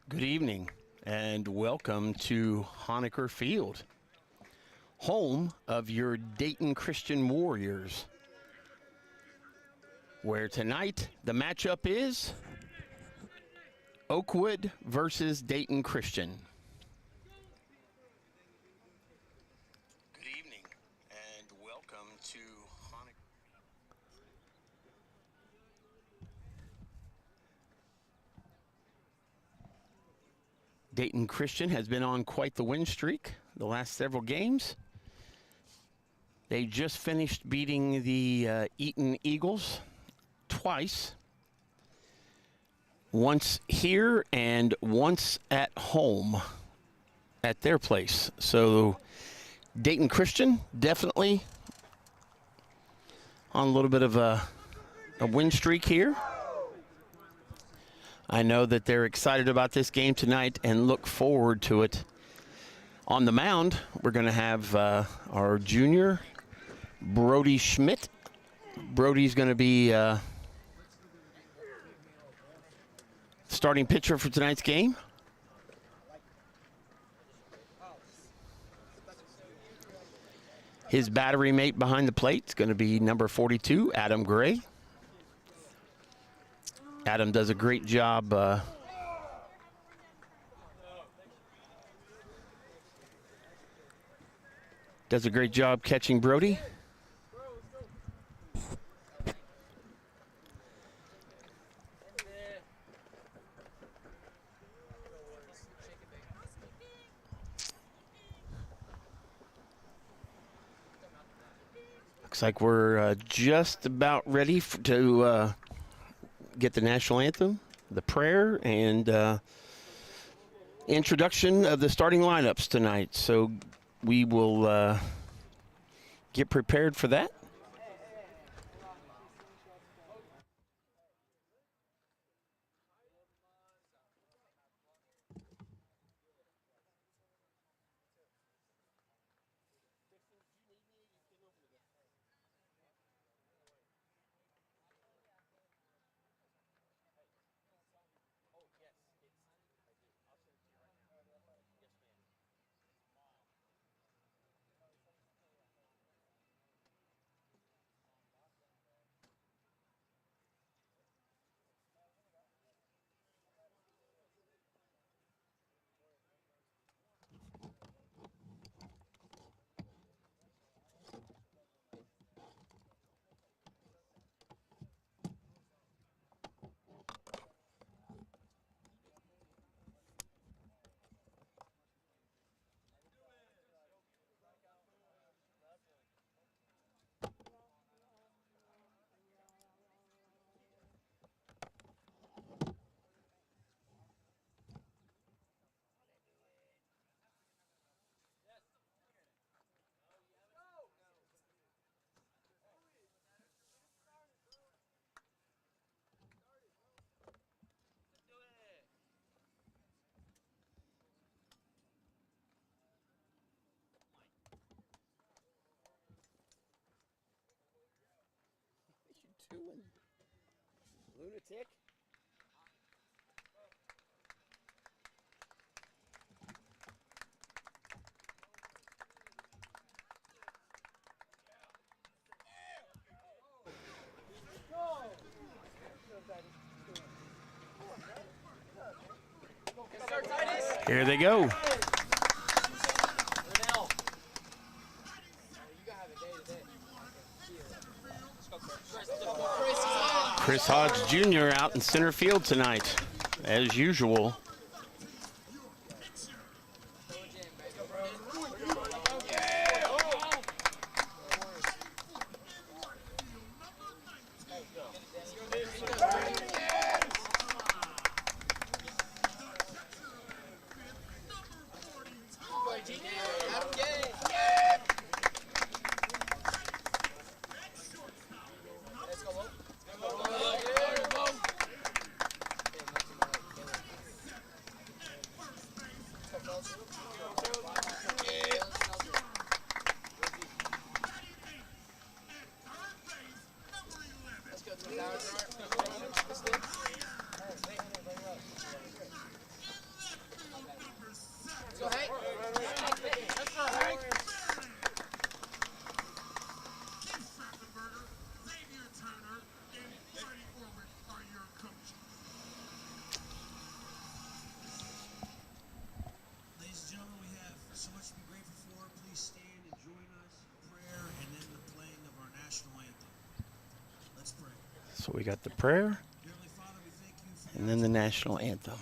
Good evening and welcome to Honecker Field, home of your Dayton Christian Warriors, where tonight the matchup is Oakwood versus Dayton Christian. Good evening and welcome to Honecker. Dayton Christian has been on quite the win streak the last several games. They just finished beating the Eaton Eagles twice. Once here and once at home at their place. So Dayton Christian definitely on a little bit of a win streak here. I know that they're excited about this game tonight and look forward to it. On the mound, we're going to have our junior, Brody Schmidt. Brody's going to be starting pitcher for tonight's game. His battery mate behind the plate is going to be number 42, Adam Gray. Adam does a great job catching Brody. Looks like we're just about ready to get the national anthem, the prayer, and introduction of the starting lineups tonight. So we will get prepared for that. Doing, lunatic. Here they go. Chris Hodge Jr. out in center field tonight, as usual. So we got the prayer and then the national anthem.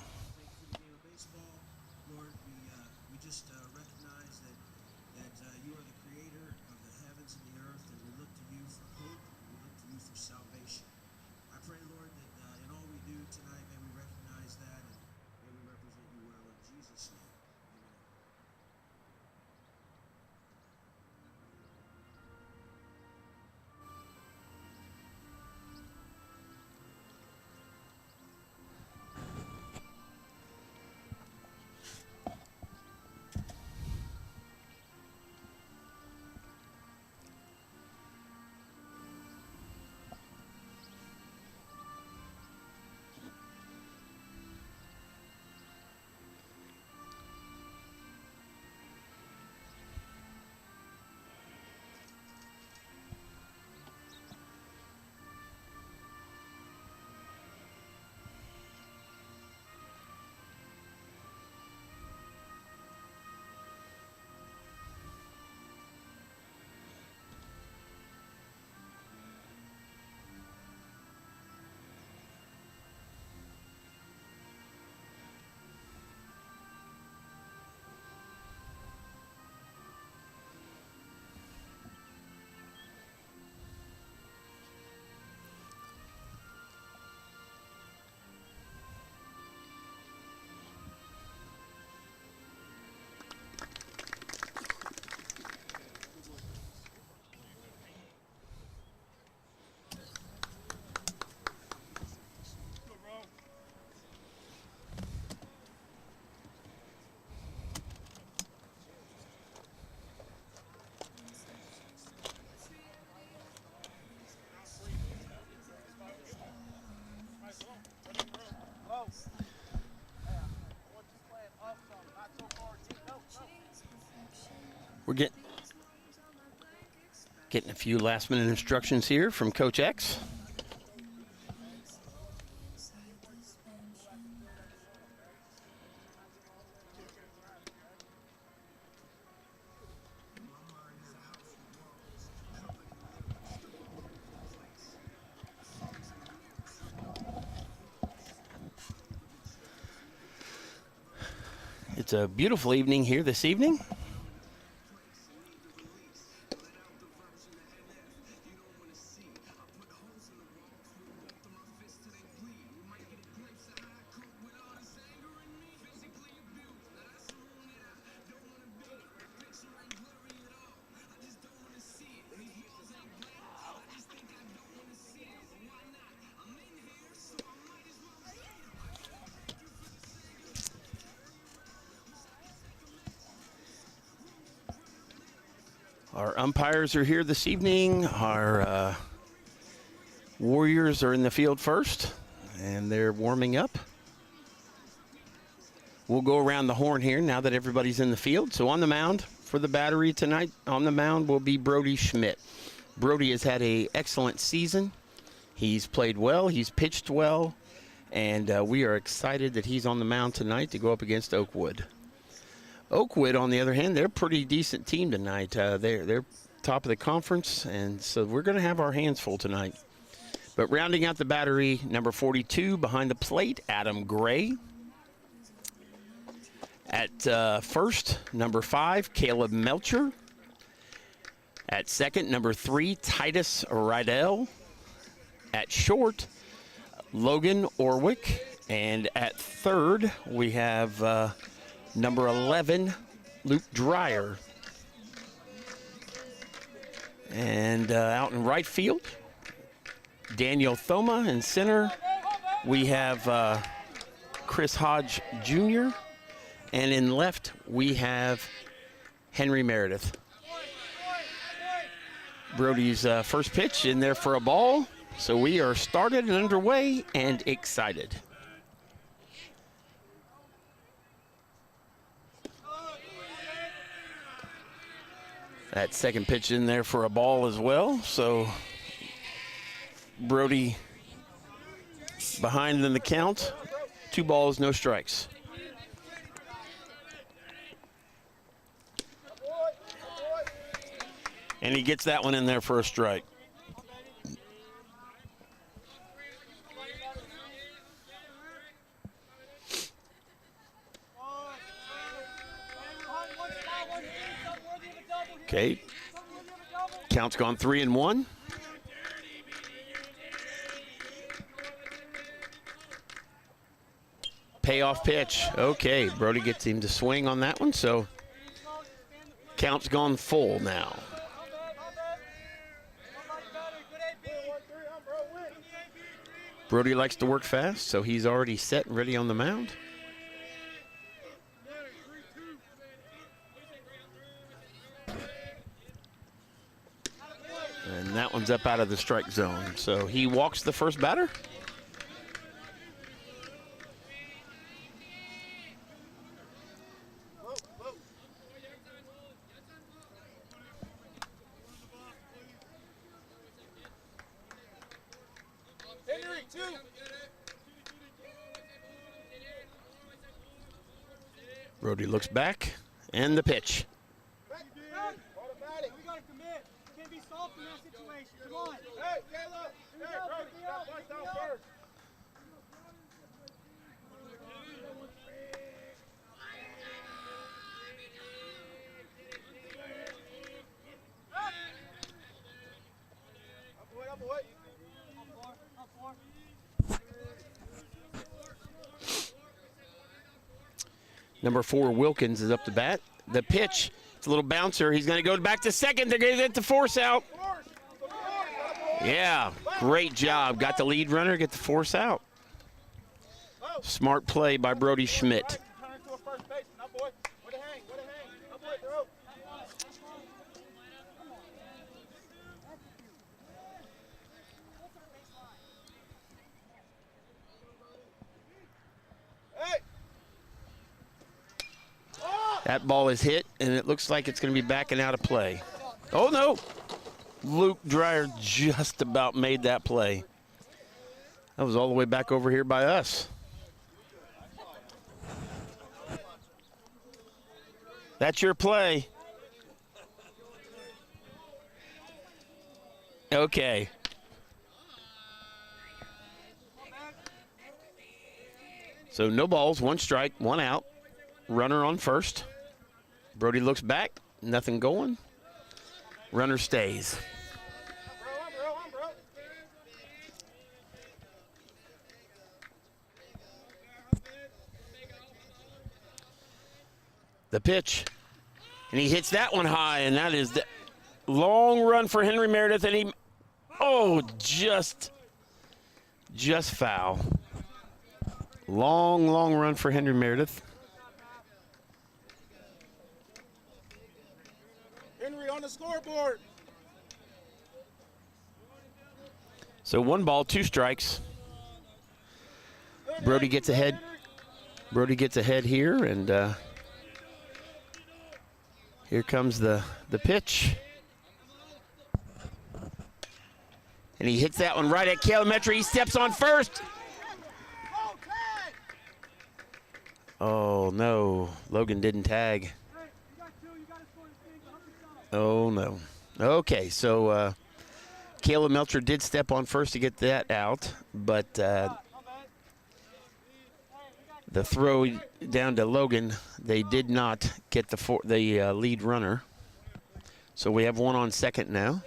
We're getting a few last-minute instructions here from Coach X. It's a beautiful evening here this evening. Our umpires are here this evening. Our Warriors are in the field first, and they're warming up. We'll go around the horn here now that everybody's in the field. So on the mound for the Battery tonight, on the mound will be Brody Schmidt. Brody has had an excellent season. He's played well, he's pitched well, and we are excited that he's on the mound tonight to go up against Oakwood. Oakwood, on the other hand, they're a pretty decent team tonight. They're top of the conference, and so we're going to have our hands full tonight. But rounding out the Battery, number 42 behind the plate, Adam Gray. At first, number 5, Caleb Melcher. At second, number 3, Titus Rydell. At short, Logan Orwick. And at third, we have number 11, Luke Dreyer. And out in right field, Daniel Thoma. In center, we have Chris Hodge Jr. And in left, we have Henry Meredith. Brody's first pitch in there for a ball. So we are started and underway and excited. That second pitch in there for a ball as well. So Brody behind in the count. 2 balls, no strikes. And he gets that one in there for a strike. Okay. Count's gone 3-1. Payoff pitch. Okay, Brody gets him to swing on that one, so count's gone full now. Brody likes to work fast, so he's already set and ready on the mound. And that one's up out of the strike zone. So he walks the first batter. Brody looks back, and the pitch. Number 4, Wilkins, is up to bat. The pitch, it's a little bouncer. He's going to go back to second. They're going to get the force out. Yeah, great job. Got the lead runner, get the force out. Smart play by Brody Schmidt. That ball is hit, and it looks like it's going to be backing out of play. Oh, no. Luke Dreyer just about made that play. That was all the way back over here by us. That's your play. Okay. So no balls, 1 strike, 1 out. Runner on first. Brody looks back, nothing going. Runner stays. The pitch, and he hits that one high, and that is the long run for Henry Meredith, and just foul. Long run for Henry Meredith. Henry on the scoreboard. So 1 ball, 2 strikes. Brody gets ahead. Brody gets ahead here, and here comes the pitch. And he hits that one right at Kilometry. He steps on first. Oh, no. Logan didn't tag. Oh, no. Okay, so Caleb Melcher did step on first to get that out, but the throw down to Logan, they did not get the lead runner. So we have 1 on second now.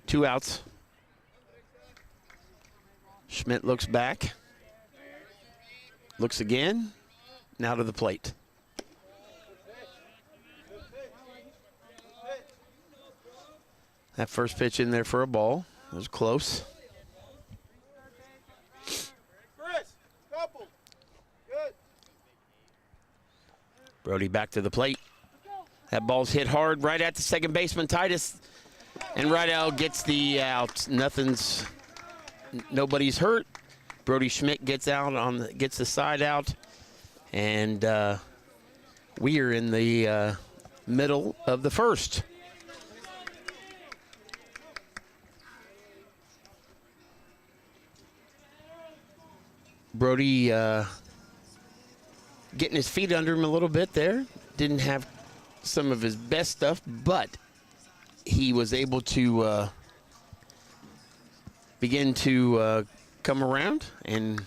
2 outs. Schmidt looks back. Looks again. Now to the plate. That first pitch in there for a ball. It was close. Brody back to the plate. That ball's hit hard right at the second baseman, Titus. And Rydell gets the out. Nobody's hurt. Brody Schmidt gets out gets the side out. And we are in the middle of the first. Brody getting his feet under him a little bit there. Didn't have some of his best stuff, but he was able to begin to come around and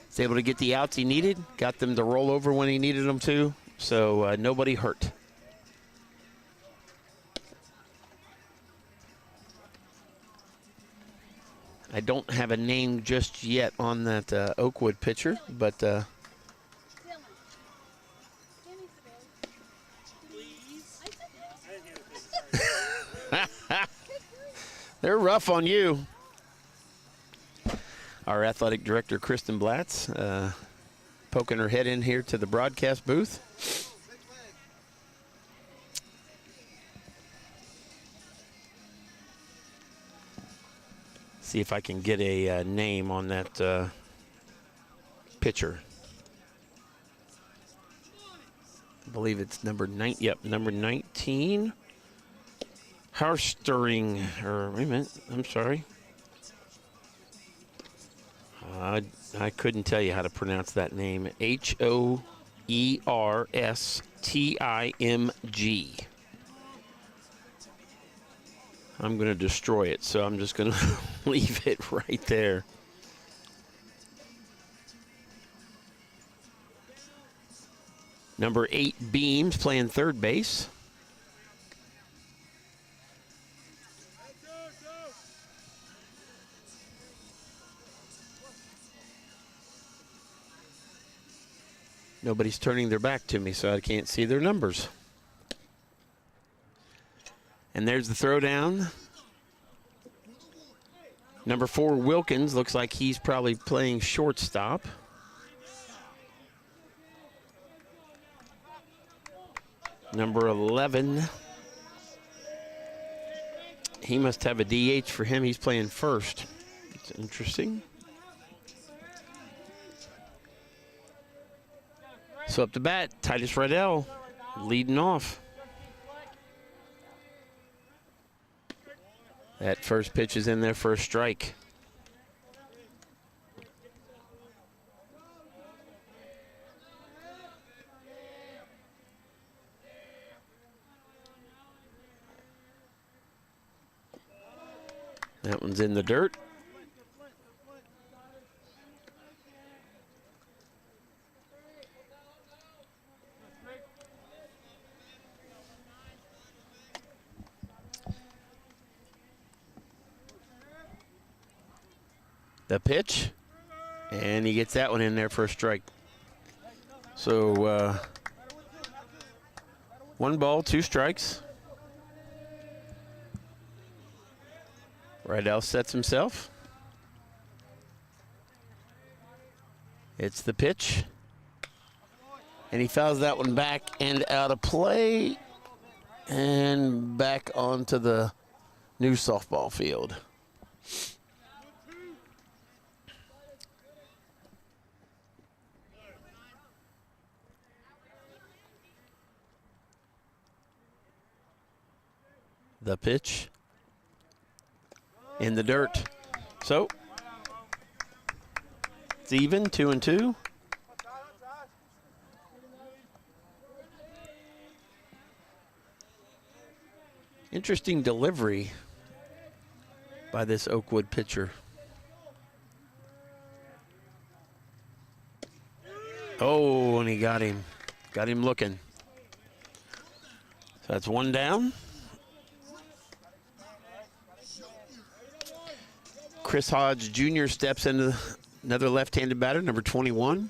was able to get the outs he needed, got them to roll over when he needed them to, So nobody hurt. I don't have a name just yet on that Oakwood pitcher, but they're rough on you. Our athletic director, Kristen Blatz, poking her head in here to the broadcast booth. See if I can get a name on that pitcher. I believe it's number 9. Yep, number 19. Harsting, or wait a minute, I'm sorry. I couldn't tell you how to pronounce that name. Hoerstimg. I'm going to destroy it, so I'm just going to leave it right there. Number 8, Beams, playing third base. Nobody's turning their back to me, so I can't see their numbers. And there's the throwdown. Number 4, Wilkins, looks like he's probably playing shortstop. Number 11, he must have a DH for him. He's playing first. It's interesting. So up to bat, Titus Riddell leading off. That first pitch is in there for a strike. That one's in the dirt. The pitch, and he gets that one in there for a strike. So 1 ball, 2 strikes. Riddell sets himself. It's the pitch, and he fouls that one back and out of play and back onto the new softball field. The pitch in the dirt. So it's even, 2-2. Interesting delivery by this Oakwood pitcher. Oh, and he got him. Got him looking. So that's 1 down. Chris Hodge Jr. steps into another left-handed batter, number 21.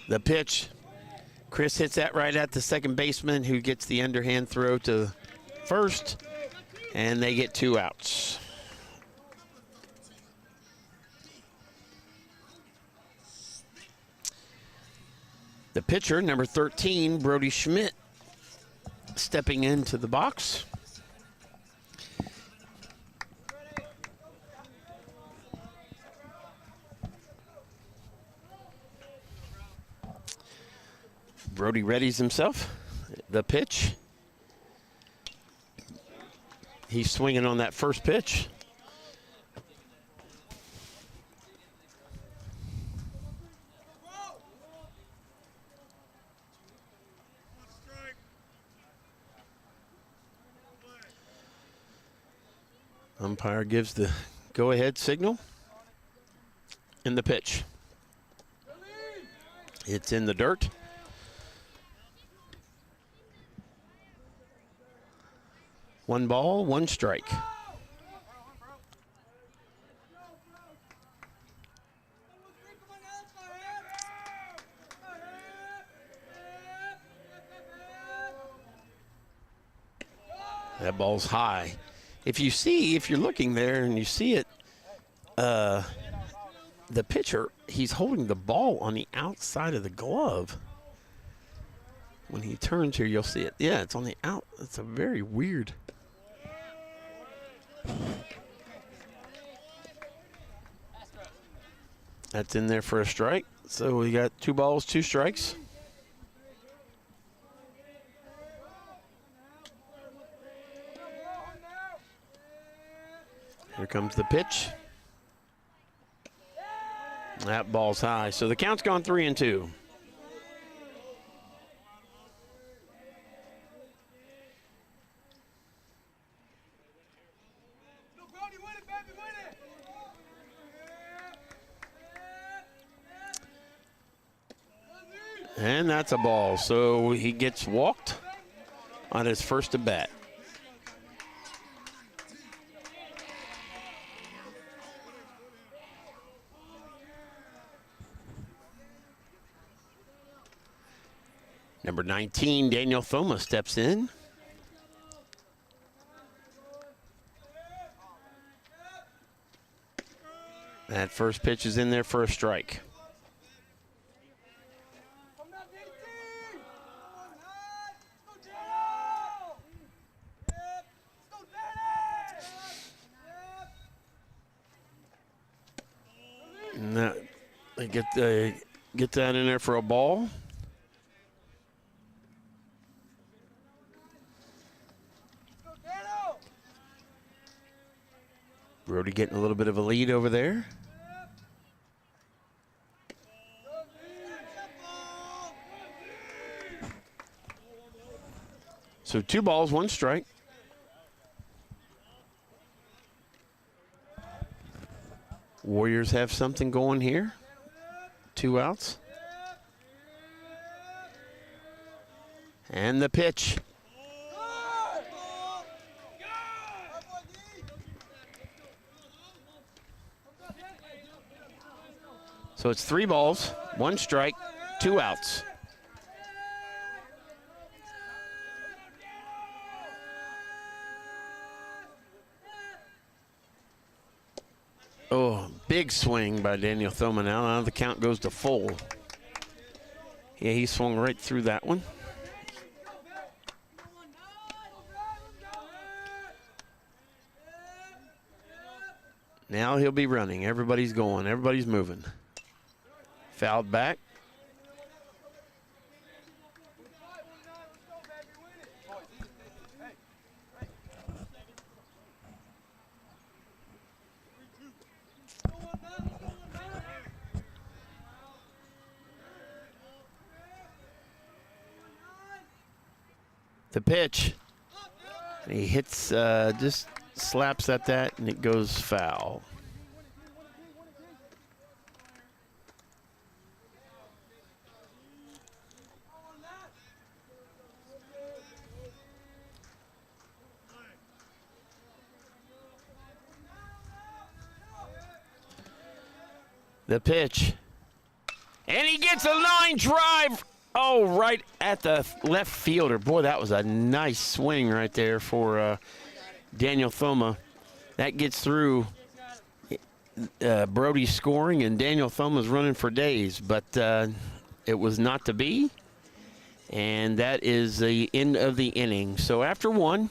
The pitch. Chris hits that right at the second baseman, who gets the underhand throw to first, and they get 2 outs. The pitcher, number 13, Brody Schmidt, stepping into the box. Brody readies himself. The pitch. He's swinging on that first pitch. Umpire gives the go-ahead signal. In the pitch. It's in the dirt. One ball, one strike. That ball's high. If you're looking there and you see it, the pitcher, he's holding the ball on the outside of the glove. When he turns here, you'll see it. Yeah, it's on the out. It's a very weird. That's in there for a strike. So we got 2 balls, 2 strikes. Here comes the pitch. That ball's high. So the count's gone 3-2. And that's a ball. So he gets walked on his first at bat. Number 19, Daniel Thoma steps in. That first pitch is in there for a strike. And that, they get that in there for a ball. Brody getting a little bit of a lead over there. So 2 balls, 1 strike. Warriors have something going here. 2 outs. And the pitch. So it's 3 balls, 1 strike, 2 outs. Oh, big swing by Daniel Thoma now. Now the count goes to full. Yeah, he swung right through that one. Now he'll be running. Everybody's going. Everybody's moving. Fouled back. The pitch. He hits, just slaps at that, and it goes foul. The pitch. And he gets a line drive. Oh, right at the left fielder. Boy, that was a nice swing right there for Daniel Thoma. That gets through Brody scoring, and Daniel Thoma's running for days. But it was not to be. And that is the end of the inning. So after 1,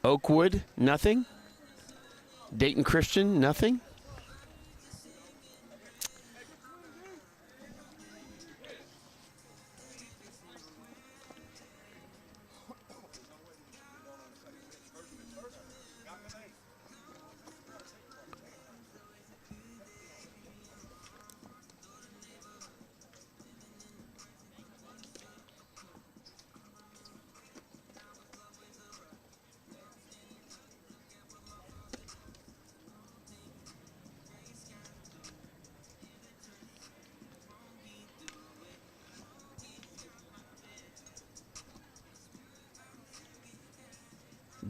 Oakwood, nothing. Dayton Christian, nothing.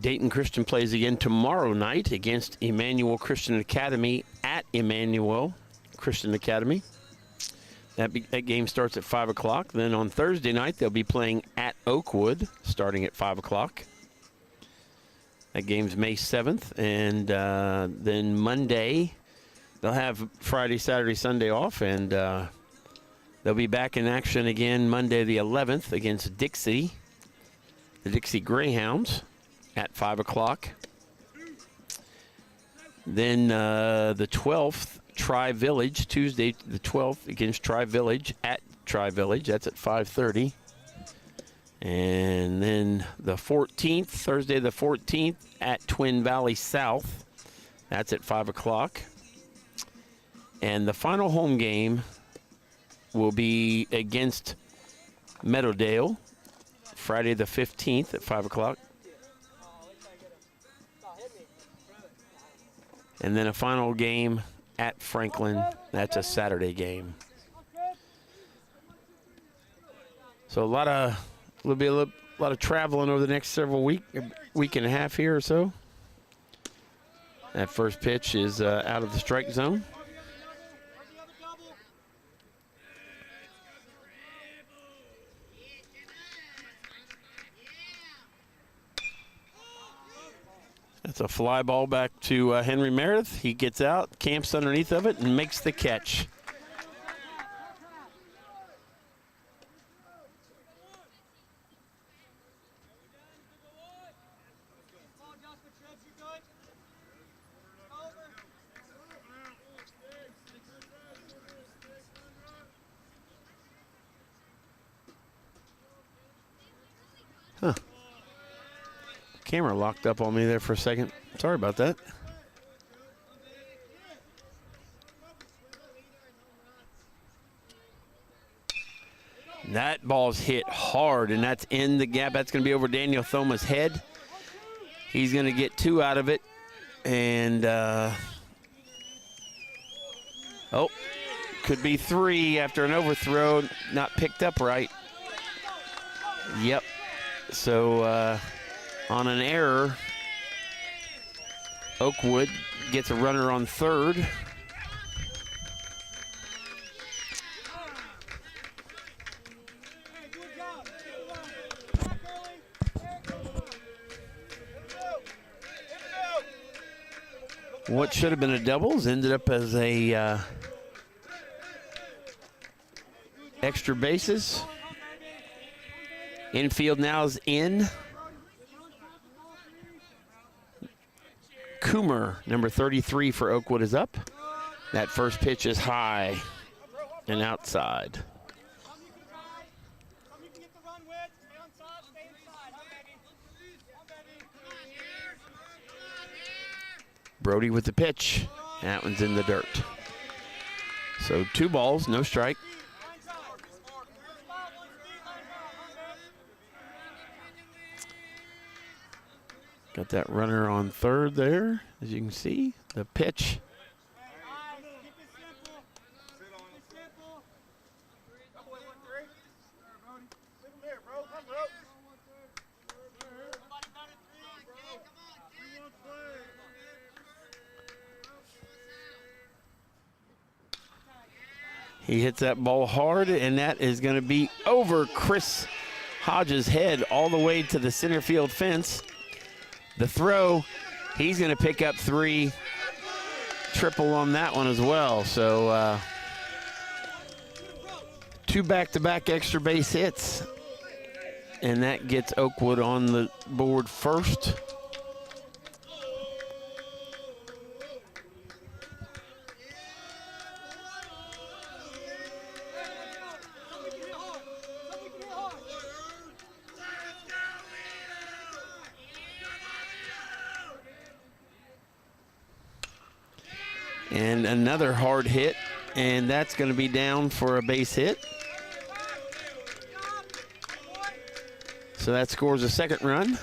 Dayton Christian plays again tomorrow night against Emmanuel Christian Academy at Emmanuel Christian Academy. That game starts at 5 o'clock. Then on Thursday night, they'll be playing at Oakwood starting at 5 o'clock. That game's May 7th. And then Monday, they'll have Friday, Saturday, Sunday off. And they'll be back in action again Monday the 11th against Dixie, the Dixie Greyhounds, at 5 o'clock. Then the 12th, Tri-Village, Tuesday the 12th against Tri-Village at Tri-Village. That's at 5:30. And then the 14th, Thursday the 14th at Twin Valley South. That's at 5 o'clock. And the final home game will be against Meadowdale, Friday the 15th at 5 o'clock. And then a final game at Franklin. That's a Saturday game. So a lot of traveling over the next several week and a half here or so. That first pitch is out of the strike zone. That's a fly ball back to Henry Meredith. He gets out, camps underneath of it, and makes the catch. Huh. Camera locked up on me there for a second. Sorry about that. That ball's hit hard, and that's in the gap. That's going to be over Daniel Thoma's head. He's going to get 2 out of it. And, could be 3 after an overthrow, not picked up right. Yep. So, on an error, Oakwood gets a runner on third. What should have been a doubles ended up as a extra bases. Infield now is in. Coomer, number 33 for Oakwood, is up. That first pitch is high and outside. Brody with the pitch. That one's in the dirt. So 2 balls, no strike. Got that runner on third there, as you can see. The pitch. He hits that ball hard, and that is going to be over Chris Hodges' head all the way to the center field fence. The throw, he's going to pick up 3, triple on that one as well. So 2 back-to-back extra base hits, and that gets Oakwood on the board first. And another hard hit, and that's going to be down for a base hit. So that scores a second run.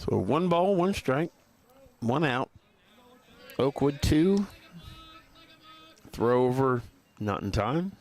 So 1 ball, 1 strike, 1 out. Oakwood 2. Throw over, not in time.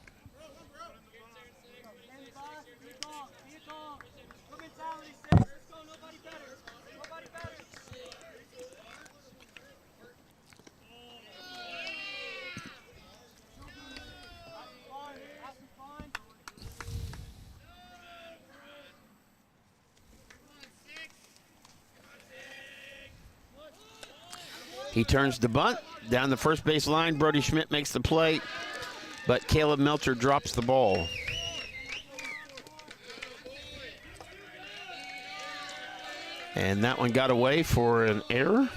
He turns the bunt down the first base line. Brody Schmidt makes the play, but Caleb Melcher drops the ball. And that one got away for an error.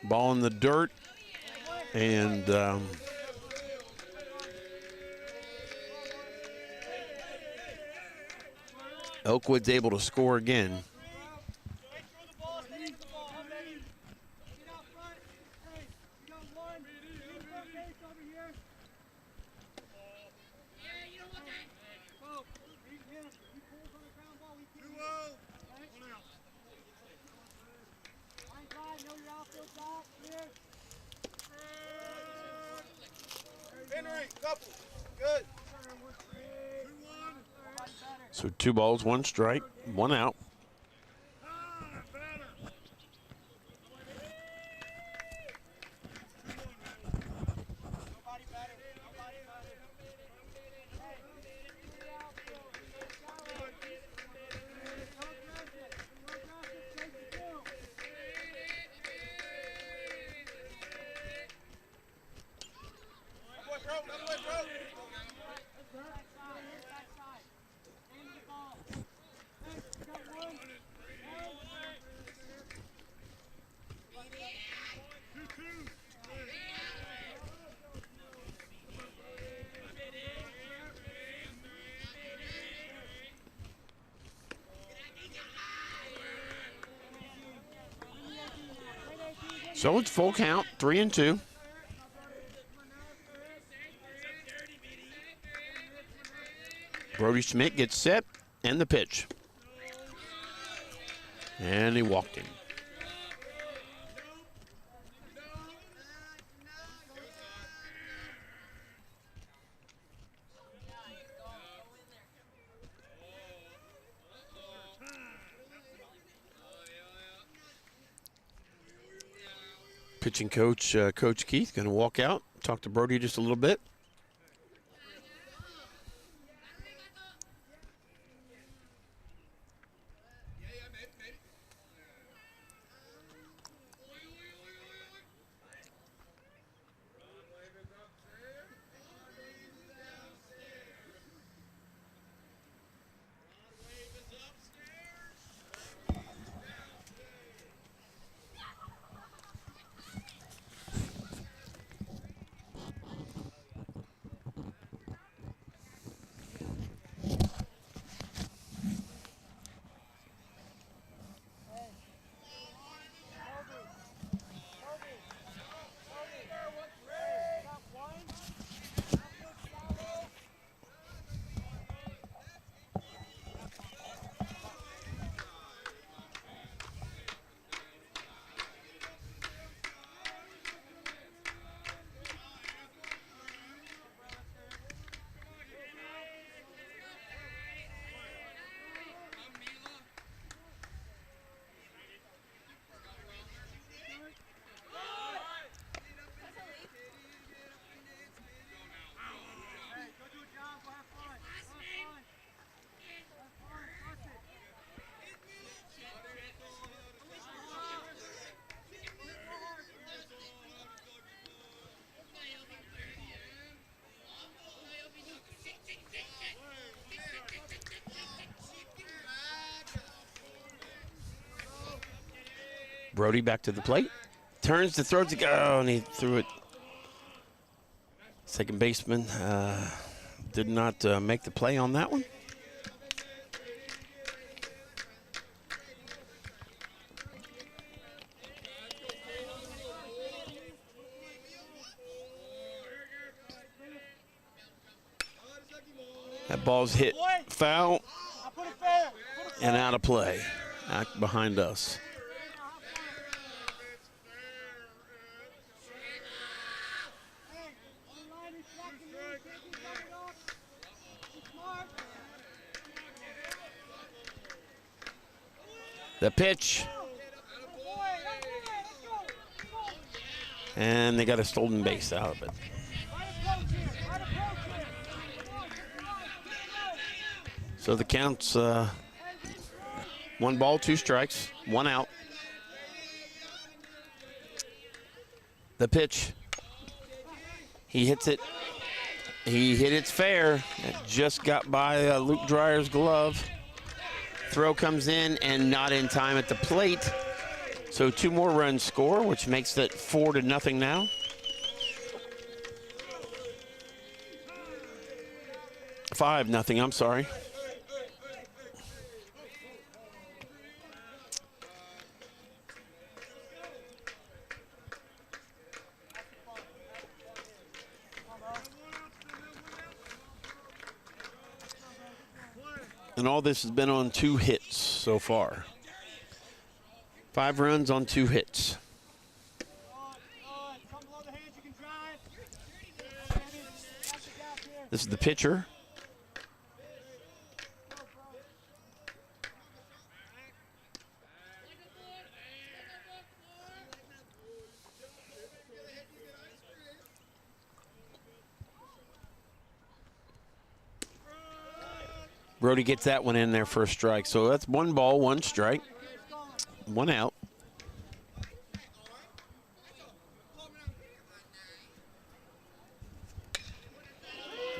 Ball in the dirt, and Oakwood's able to score again. So 2 balls, 1 strike, 1 out. So it's full count, 3-2. Brody Schmidt gets set, and the pitch. And he walked him. Pitching coach, Coach Keith, going to walk out, talk to Brody just a little bit. Brody back to the plate. Turns to throw to go, and he threw it. Second baseman did not make the play on that one. That ball's hit foul and out of play, back behind us. The pitch. And they got a stolen base out of it. So the count's 1 ball, 2 strikes, 1 out. The pitch. He hits it. He hit it fair. It just got by Luke Dreyer's glove. Throw comes in and not in time at the plate. So 2 more runs score, which makes it 4-0 now. 5-0, I'm sorry. And all this has been on 2 hits so far. 5 runs on 2 hits. This is the pitcher. Brody gets that one in there for a strike. So that's 1 ball, 1 strike, 1 out.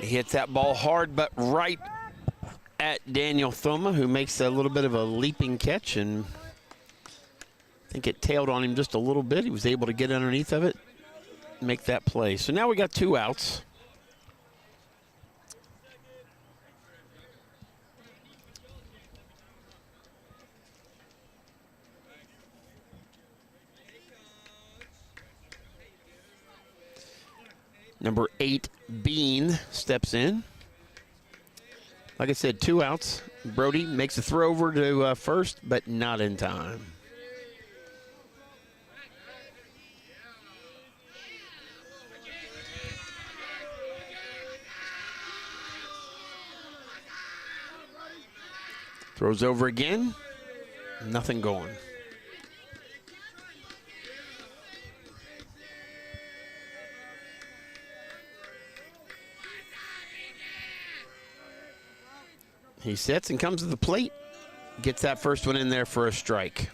He hits that ball hard, but right at Daniel Thoma, who makes a little bit of a leaping catch, and I think it tailed on him just a little bit. He was able to get underneath of it, make that play. So now we got 2 outs. Number 8, Bean, steps in. Like I said, 2 outs. Brody makes a throw over to first, but not in time. Throws over again. Nothing going. He sits and comes to the plate. Gets that first one in there for a strike.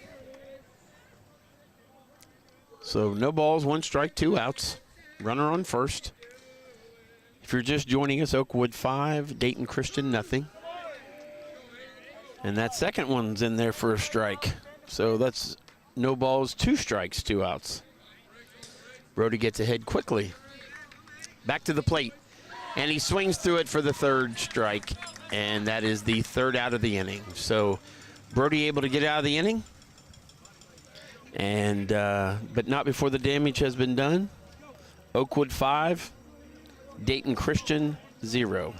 So no balls, 1 strike, 2 outs. Runner on first. If you're just joining us, Oakwood 5, Dayton Christian nothing. And that second one's in there for a strike. So that's no balls, 2 strikes, 2 outs. Brody gets ahead quickly. Back to the plate. And he swings through it for the 3rd strike. And that is the 3rd out of the inning. So Brody able to get out of the inning. And but not before the damage has been done. Oakwood 5, Dayton Christian 0.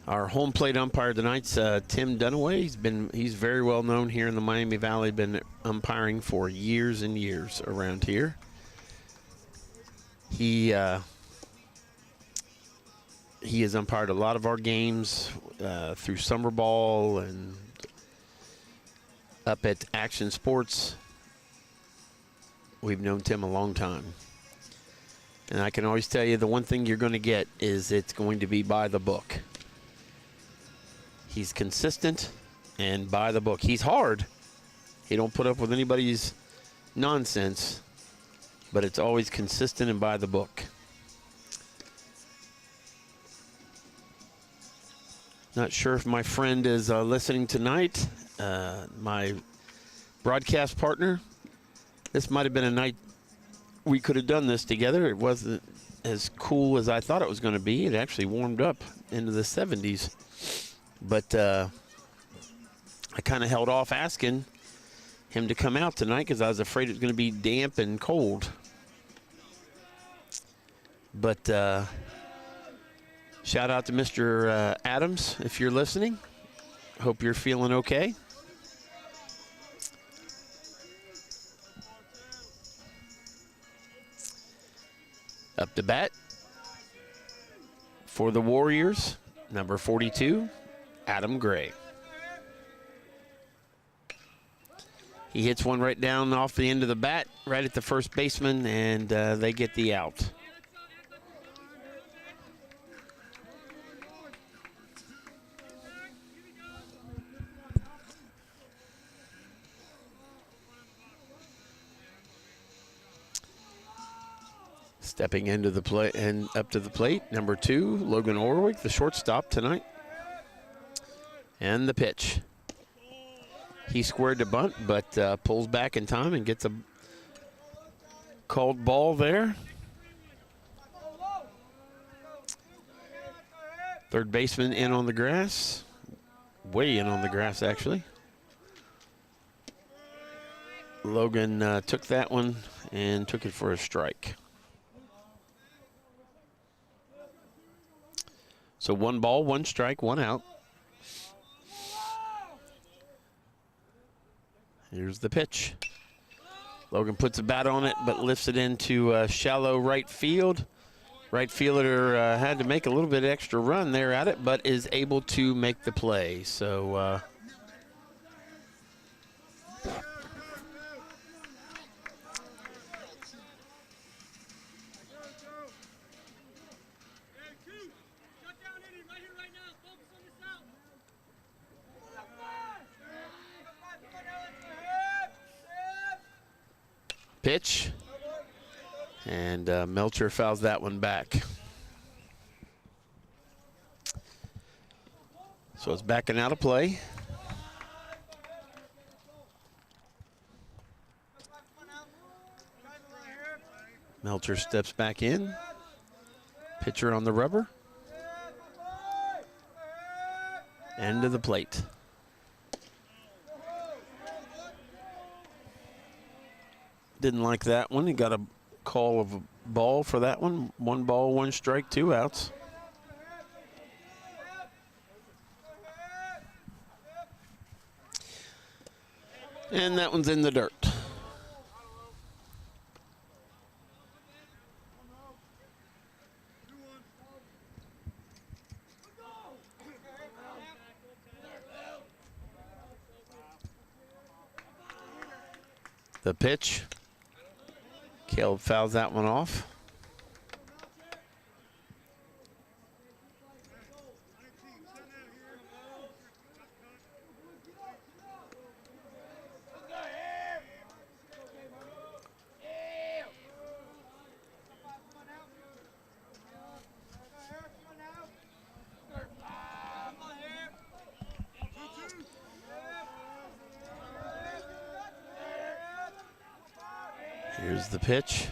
Our home plate umpire tonight's Tim Dunaway. He's very well known here in the Miami Valley. Been umpiring for years and years around here. He has umpired a lot of our games through summer ball and up at Action Sports. We've known Tim a long time. And I can always tell you the one thing you're going to get is it's going to be by the book. He's consistent and by the book. He's hard. He don't put up with anybody's nonsense, but it's always consistent and by the book. Not sure if my friend is listening tonight. My broadcast partner. This might have been a night we could have done this together. It wasn't as cool as I thought it was going to be. It actually warmed up into the 70s. But I kind of held off asking him to come out tonight because I was afraid it was going to be damp and cold. But shout out to Mr. Adams if you're listening. Hope you're feeling okay. Up to bat for the Warriors, number 42, Adam Gray. He hits one right down off the end of the bat, right at the first baseman, and they get the out. Stepping into the plate and up to the plate, number 2, Logan Orwick, the shortstop tonight. And the pitch. He squared the bunt, but pulls back in time and gets a called ball there. Third baseman in on the grass. Way in on the grass, actually. Logan took that one and took it for a strike. So 1 ball, 1 strike, 1 out. Here's the pitch. Logan puts a bat on it, but lifts it into shallow right field. Right fielder had to make a little bit extra run there at it, but is able to make the play. So pitch, and Melcher fouls that one back. So it's backing out of play. Melcher steps back in. Pitcher on the rubber. End of the plate. Didn't like that one. He got a call of a ball for that one. 1 ball, 1 strike, 2 outs. And that one's in the dirt. The pitch. Caleb fouls that one off. Here's the pitch.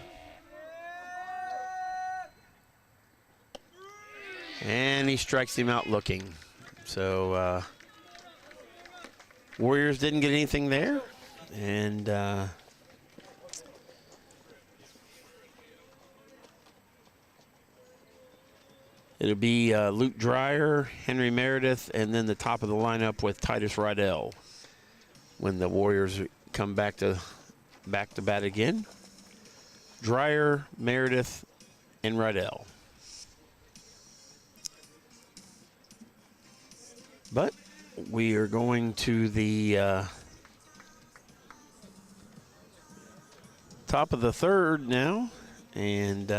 And he strikes him out looking. So Warriors didn't get anything there. And it'll be Luke Dreyer, Henry Meredith, and then the top of the lineup with Titus Rydell when the Warriors come back to bat again. Dreyer, Meredith, and Rydell. But we are going to the top of the third now, and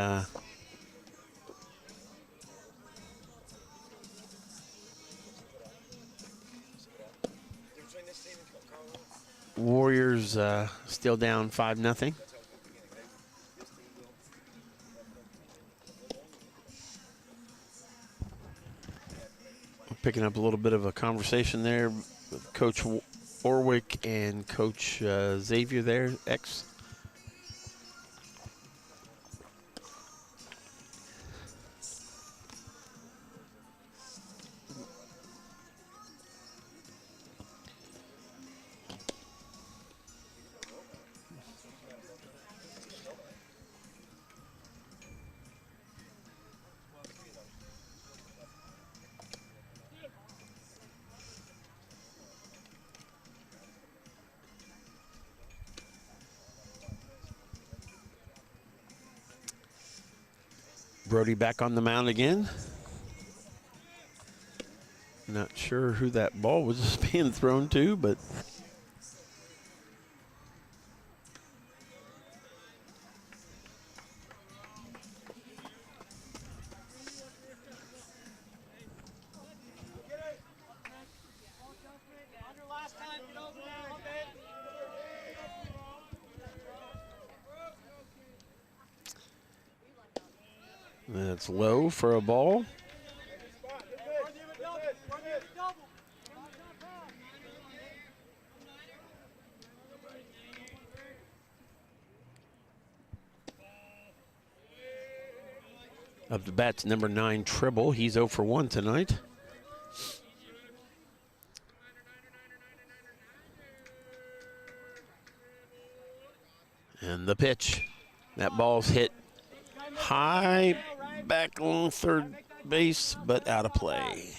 Warriors still down 5-0. picking up a little bit of a conversation there with Coach Orwick and Coach Xavier there, X. Brody back on the mound again. Not sure who that ball was being thrown to, but that's low for a ball. Up to bat's number 9, Tribble. He's 0 for 1 tonight. And the pitch. That ball's hit high back along third base, but out of play.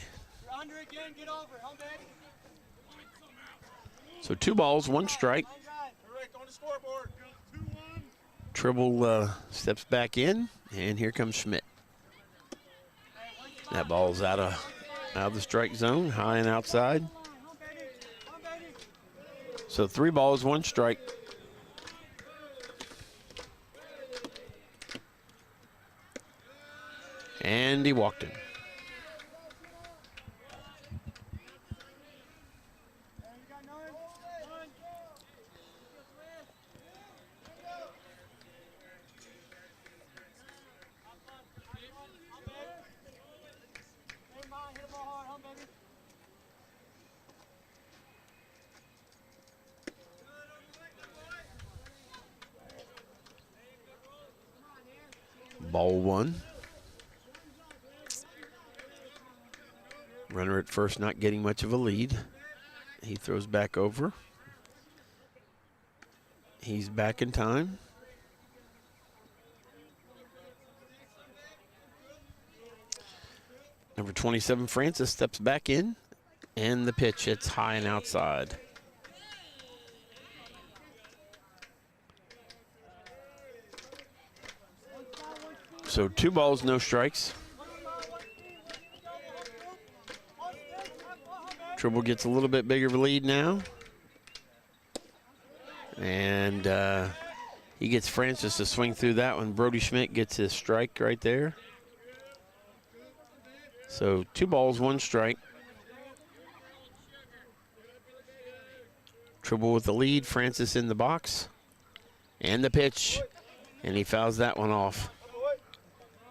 So 2 balls, 1 strike. Tribble steps back in, and here comes Schmidt. That ball's out of the strike zone, high and outside. So 3 balls, 1 strike. And he walked him. Ball 1. Runner at first not getting much of a lead. He throws back over. He's back in time. Number 27, Francis, steps back in, and the pitch hits high and outside. So 2 balls, no strikes. Tribble gets a little bit bigger of a lead now. And he gets Francis to swing through that one. Brody Schmidt gets his strike right there. So 2 balls, 1 strike. Tribble with the lead, Francis in the box. And the pitch, and he fouls that one off.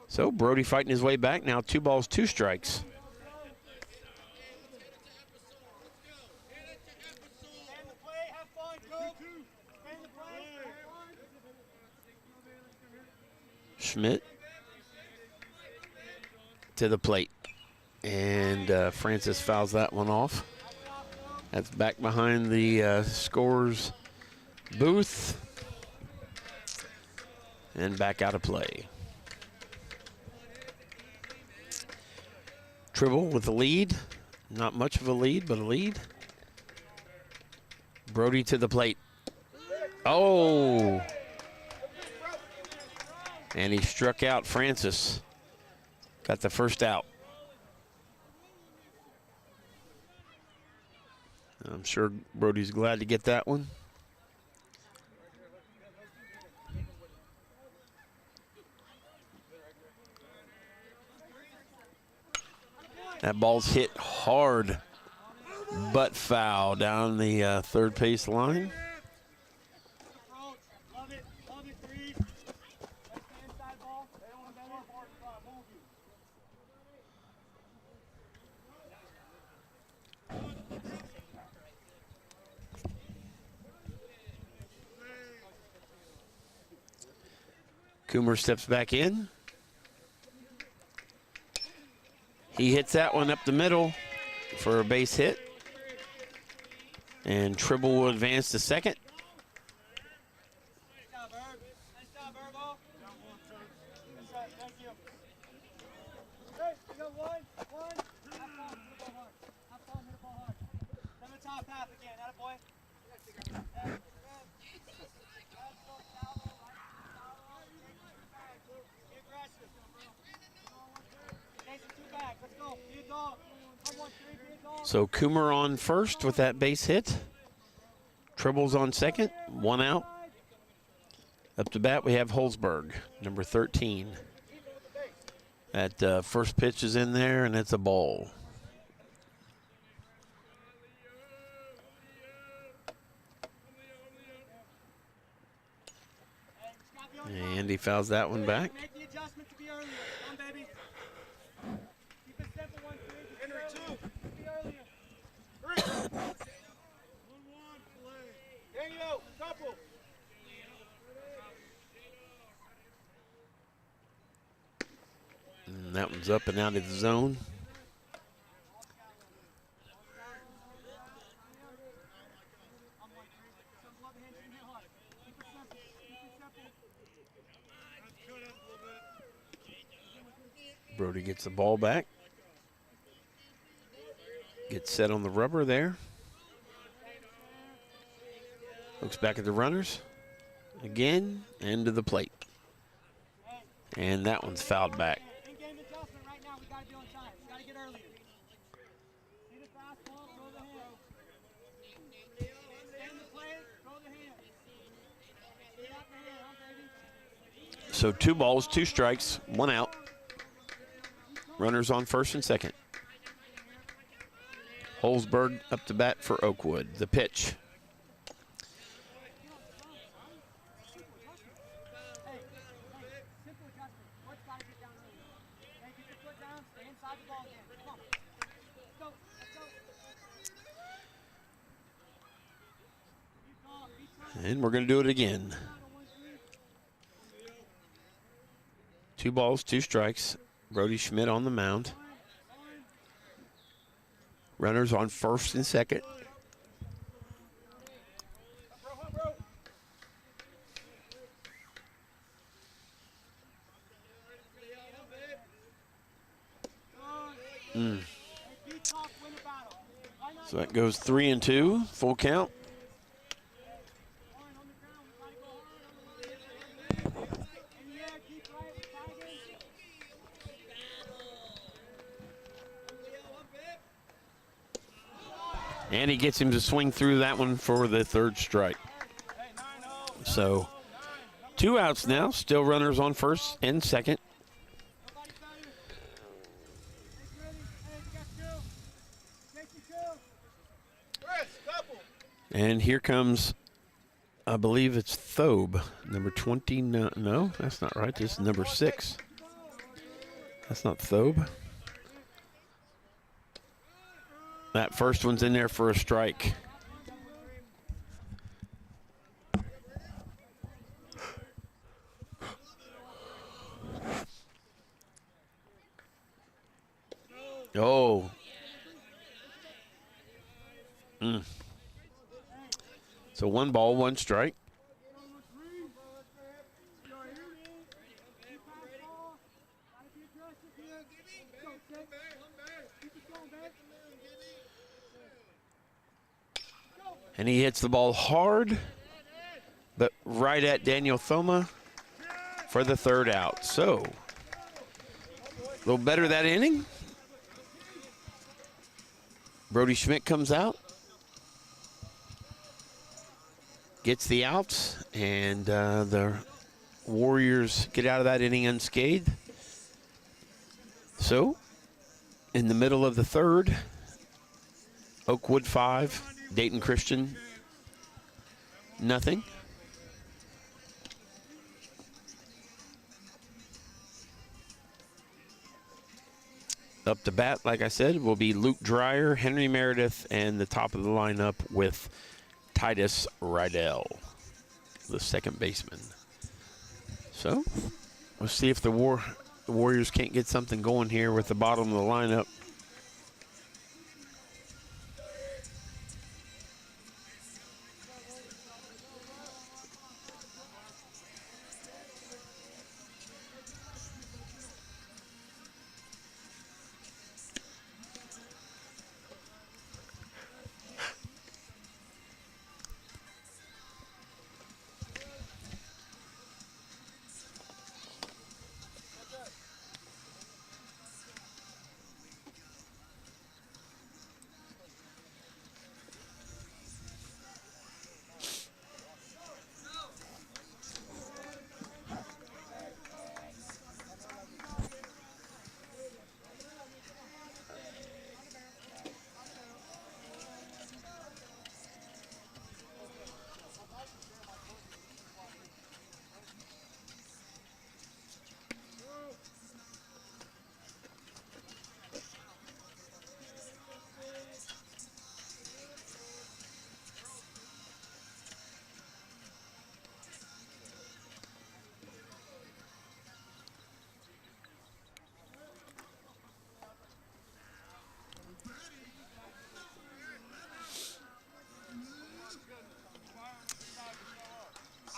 So Brody fighting his way back now, 2 balls, 2 strikes. Schmidt to the plate, and Francis fouls that one off. That's back behind the scorer's booth and back out of play. Tribble with the lead, not much of a lead, but a lead. Brody to the plate. Oh! And he struck out Francis. Got the first out. I'm sure Brody's glad to get that one. That ball's hit hard, but foul down the third base line. Coomer steps back in. He hits that one up the middle for a base hit. And Tribble will advance to second. So Coomer on first with that base hit. Tribble's on second, 1 out. Up to bat we have Holzberg, number 13. That first pitch is in there and it's a ball. And he fouls that one back. And that one's up and out of the zone. Brody gets the ball back. Gets set on the rubber there. Looks back at the runners. Again, and to the plate. And that one's fouled back. So 2 balls, 2 strikes, 1 out. Runners on first and second. Holzberg up to bat for Oakwood. The pitch. And we're going to do it again. 2 balls, 2 strikes. Brody Schmidt on the mound. Runners on first and second. So that goes 3-2, full count. And he gets him to swing through that one for the 3rd strike. So 2 outs now, still runners on first and second. And here comes, I believe it's Thobe, number 20. No, that's not right. This is number 6. That's not Thobe. That first one's in there for a strike. Oh. So 1 ball, 1 strike. And he hits the ball hard, but right at Daniel Thoma for the 3rd out. So, a little better that inning. Brody Schmidt comes out, gets the outs, and the Warriors get out of that inning unscathed. So, in the middle of the 3rd, Oakwood 5. Dayton Christian, nothing. Up to bat, like I said, will be Luke Dreyer, Henry Meredith, and the top of the lineup with Titus Rydell, the 2nd baseman. So we'll see if the Warriors can't get something going here with the bottom of the lineup.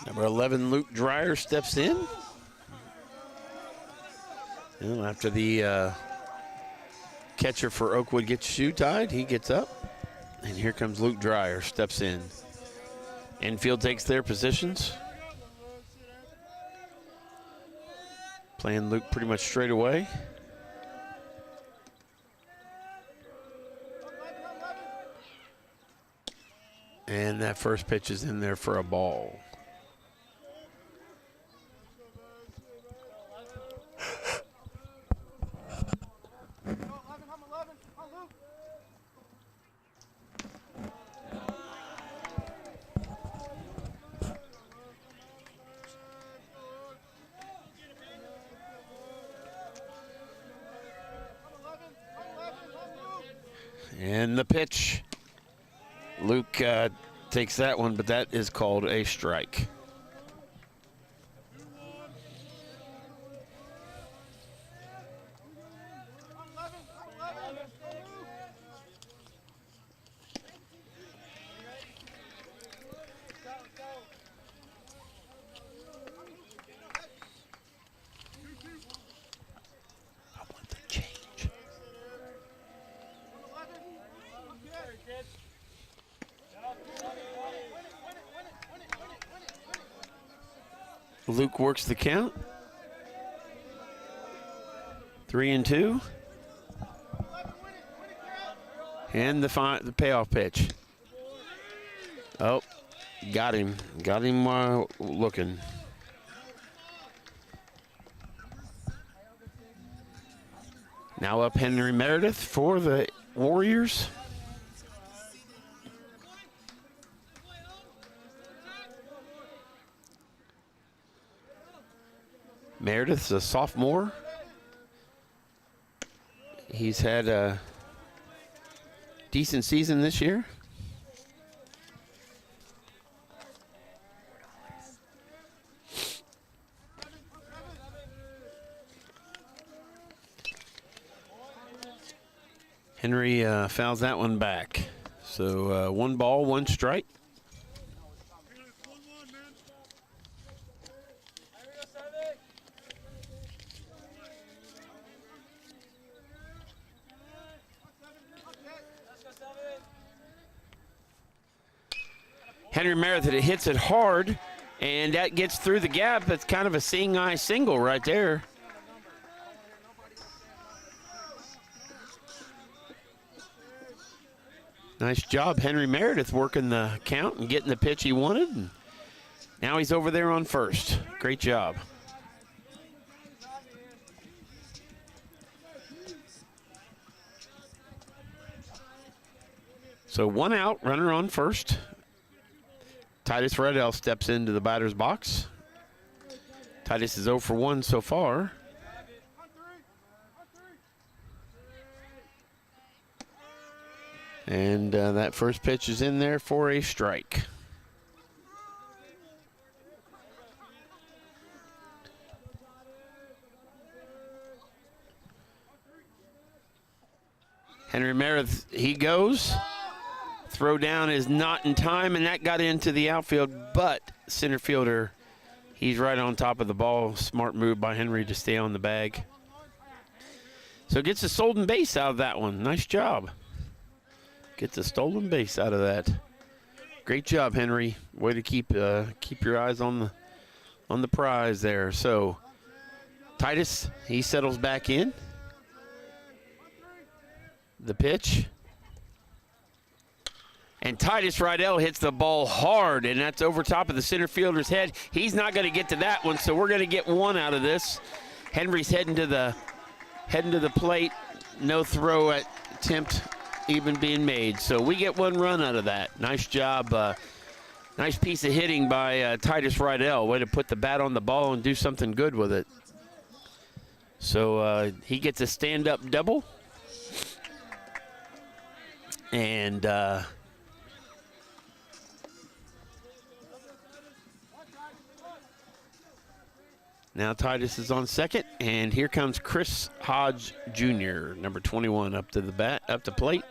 Number 11, Luke Dreyer, steps in. And after the catcher for Oakwood gets shoe tied, he gets up. And here comes Luke Dreyer, steps in. Infield takes their positions. Playing Luke pretty much straight away. And that first pitch is in there for a ball. And the pitch. Luke takes that one, but that is called a strike. Luke works the count. 3-2. And the payoff pitch. Oh, got him. Got him looking. Now up Henry Meredith for the Warriors. Meredith's a sophomore. He's had a decent season this year. Henry fouls that one back. So 1 ball, 1 strike. Henry Meredith hits it hard, and that gets through the gap. That's kind of a seeing eye single right there. Nice job, Henry Meredith, working the count and getting the pitch he wanted. And now he's over there on first. Great job. So 1 out, runner on first. Titus Reddell steps into the batter's box. Titus is 0 for 1 so far. And that first pitch is in there for a strike. Henry Meredith, he goes. Throw down is not in time, and that got into the outfield, but center fielder, he's right on top of the ball. Smart move by Henry to stay on the bag. So gets a stolen base out of that one. Nice job. Gets a stolen base out of that. Great job, Henry. Way to keep your eyes on the prize there. So Titus, he settles back in. The pitch. And Titus Rydell hits the ball hard, and that's over top of the center fielder's head. He's not going to get to that one, so we're going to get one out of this. Henry's heading to the plate. No throw attempt even being made. So we get one run out of that. Nice job. Nice piece of hitting by Titus Rydell. Way to put the bat on the ball and do something good with it. So he gets a stand-up double. And now Titus is on second, and here comes Chris Hodge Jr., number 21, up to the plate.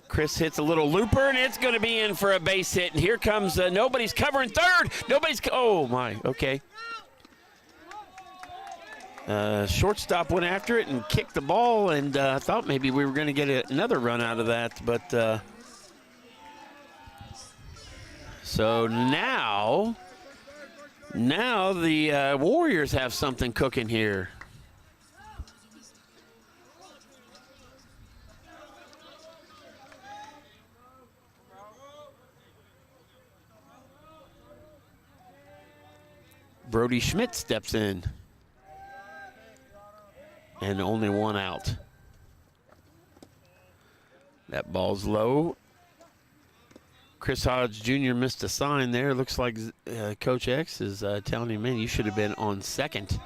Chris hits a little looper, and it's going to be in for a base hit. And here comes nobody's covering third. Oh my, okay. Shortstop went after it and kicked the ball, and I thought maybe we were going to get another run out of that, but so now the Warriors have something cooking here. Brody Schmidt steps in. And only one out. That ball's low. Chris Hodge Jr. missed a sign there. Looks like Coach X is telling him, man, you should have been on second.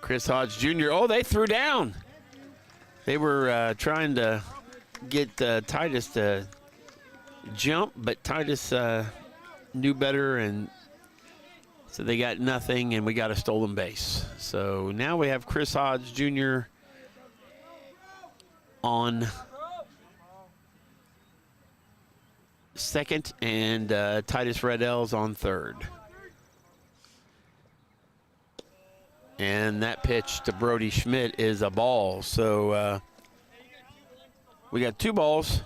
Chris Hodge Jr. Oh, they threw down. They were trying to get Titus to jump, but Titus knew better, and so they got nothing, and we got a stolen base. So now we have Chris Hodge Jr. on second, and Titus Rydell's on third. And that pitch to Brody Schmidt is a ball. So we got two balls.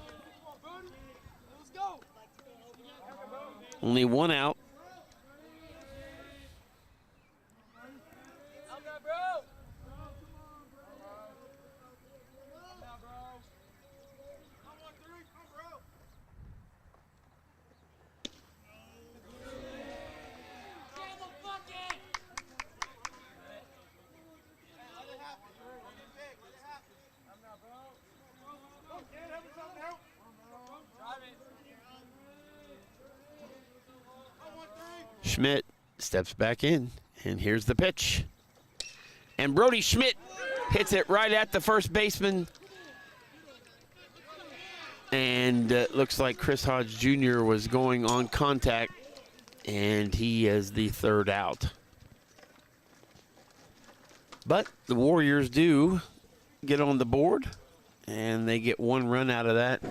Only one out. Schmidt steps back in, and here's the pitch. And Brody Schmidt hits it right at the first baseman. And looks like Chris Hodge Jr. was going on contact, and he is the third out. But the Warriors do get on the board, and they get one run out of that.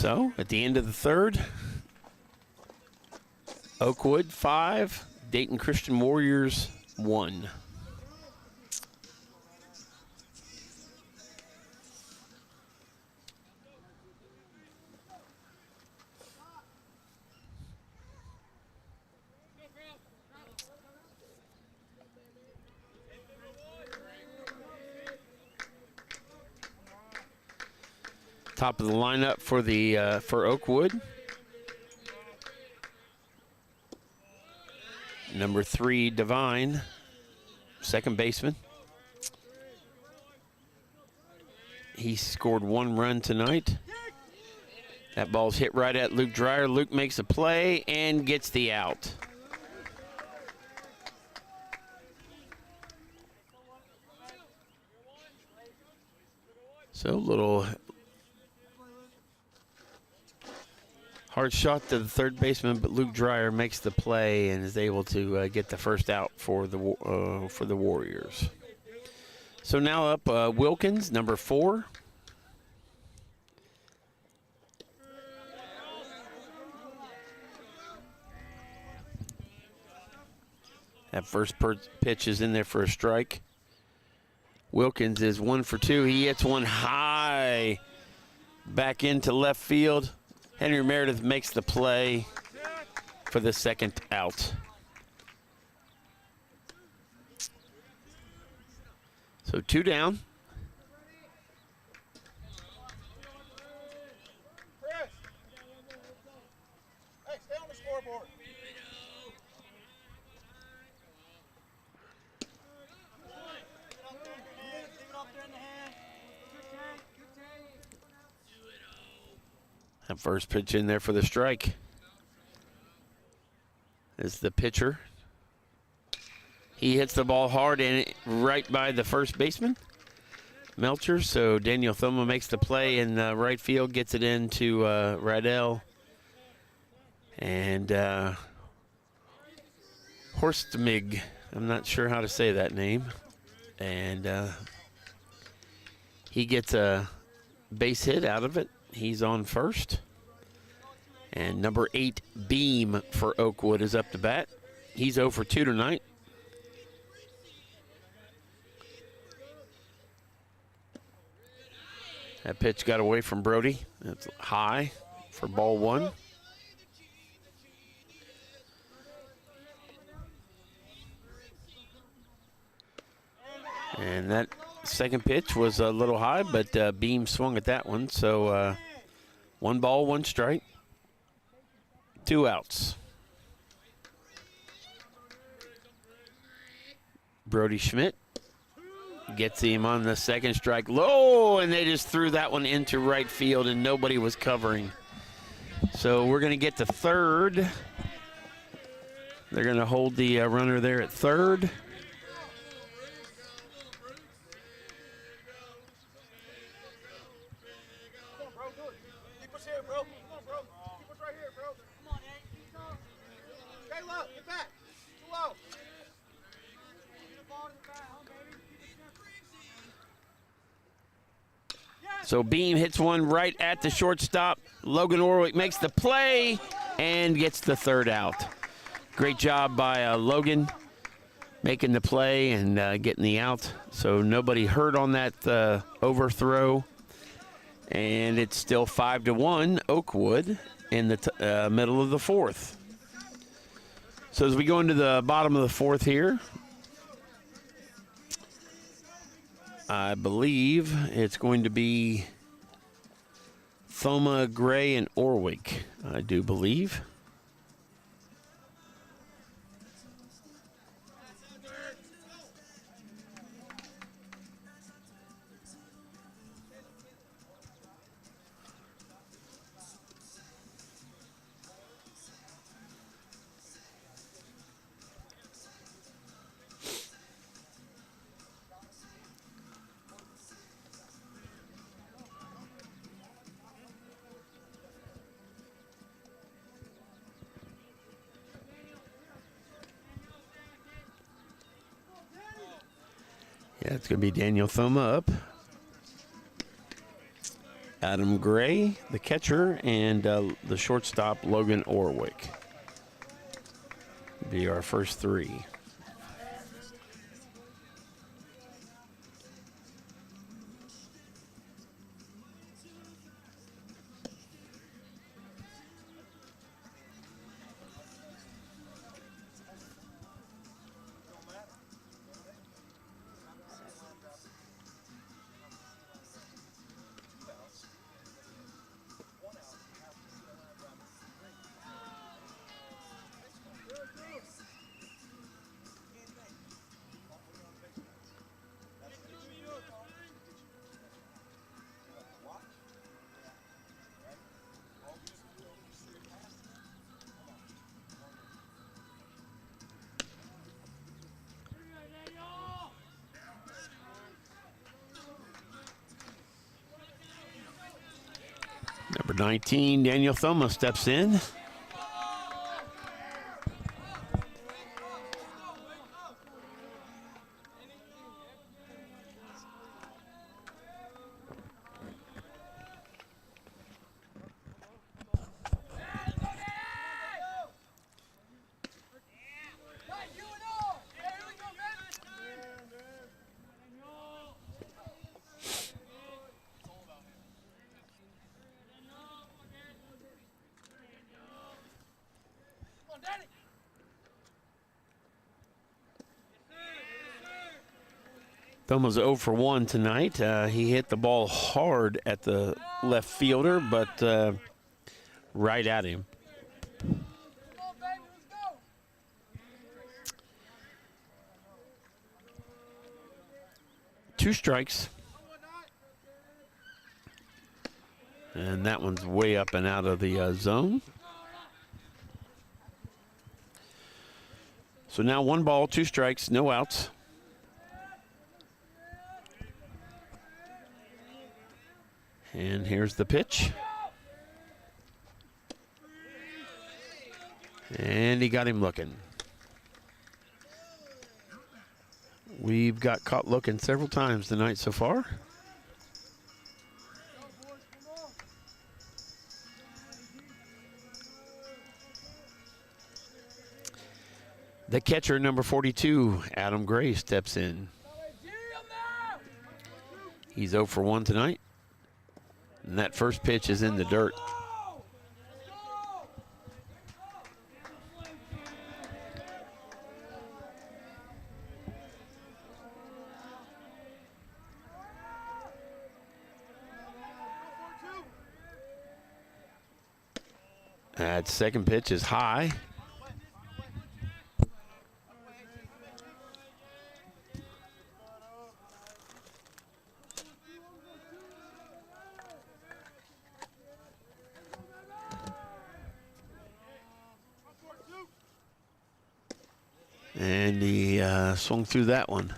So at the end of the third, Oakwood 5, Dayton Christian Warriors 1. Top of the lineup for the for Oakwood. Number 3, Divine, second baseman. He scored 1 run tonight. That ball's hit right at Luke Dreyer. Luke makes a play and gets the out. So a little hard shot to the third baseman, but Luke Dreyer makes the play and is able to get the first out for the Warriors. So now up Wilkins, number 4. That first pitch is in there for a strike. Wilkins is 1 for 2. He hits one high back into left field. Henry Meredith makes the play for the second out. So 2 down. Chris. Hey, stay on the scoreboard. That first pitch in there for the strike is the pitcher. He hits the ball hard and right by the first baseman, Melcher. So Daniel Thoma makes the play in right field, gets it into Radell. And Horstemig, I'm not sure how to say that name. And he gets a base hit out of it. He's on first. And number 8, Beam for Oakwood is up to bat. He's 0 for 2 tonight. That pitch got away from Brody. That's high for ball 1. And that second pitch was a little high, but Beam swung at that one. So 1 ball, 1 strike, 2 outs. Brody Schmidt gets him on the second strike low, and they just threw that one into right field, and nobody was covering. So we're going to get to third. They're going to hold the runner there at third. So Beam hits one right at the shortstop. Logan Orwick makes the play and gets the third out. Great job by Logan making the play and getting the out. So nobody hurt on that overthrow. And it's still 5-1 Oakwood in the middle of the 4th. So as we go into the bottom of the 4th here, I believe it's going to be Thoma, Gray, and Orwick, I do believe. Yeah, it's going to be Daniel Thoma up. Adam Gray, the catcher, and the shortstop, Logan Orwick. Be our first three. Number 19, Daniel Thoma steps in. Thoma's 0 for 1 tonight. He hit the ball hard at the left fielder, but right at him. Two strikes. And that one's way up and out of the zone. So now 1 ball, 2 strikes, no outs. And here's the pitch. And he got him looking. We've got caught looking several times tonight so far. The catcher, number 42, Adam Gray, steps in. He's 0 for 1 tonight. And that first pitch is in the dirt. That second pitch is high. And he swung through that one.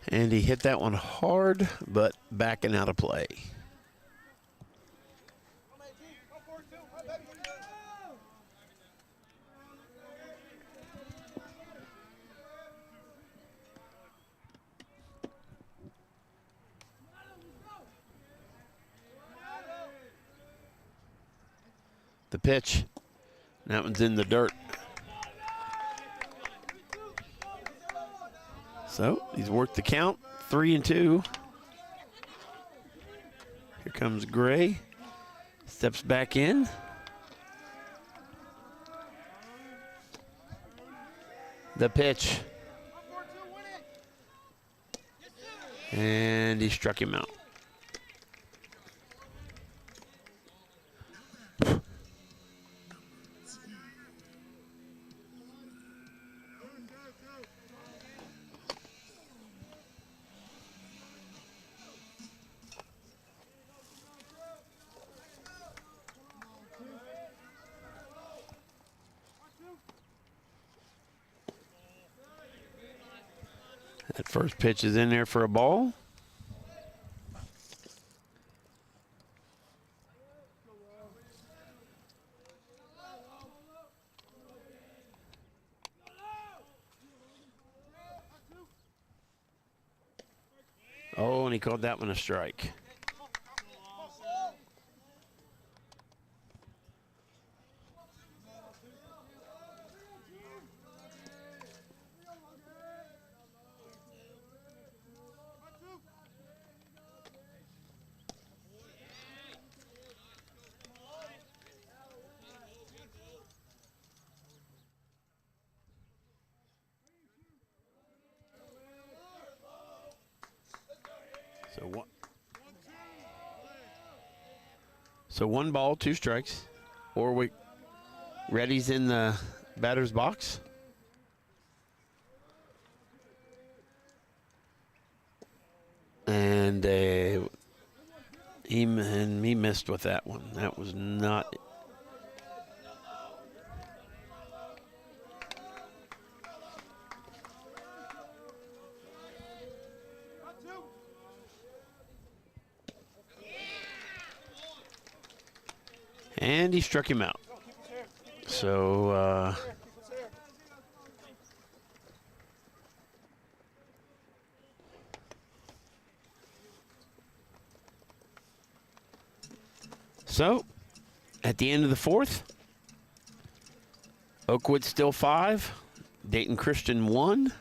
And he hit that one hard, but backing out of play. The pitch. That one's in the dirt. So he's worked the count, 3-2. Here comes Gray. Steps back in. The pitch. And he struck him out. That first pitch is in there for a ball. he called that one a strike. So one ball, 2 strikes. Orwick Reddy's in the batter's box. And he missed with that one. That was not. And he struck him out. So at the end of the 4th, Oakwood still 5, Dayton Christian 1.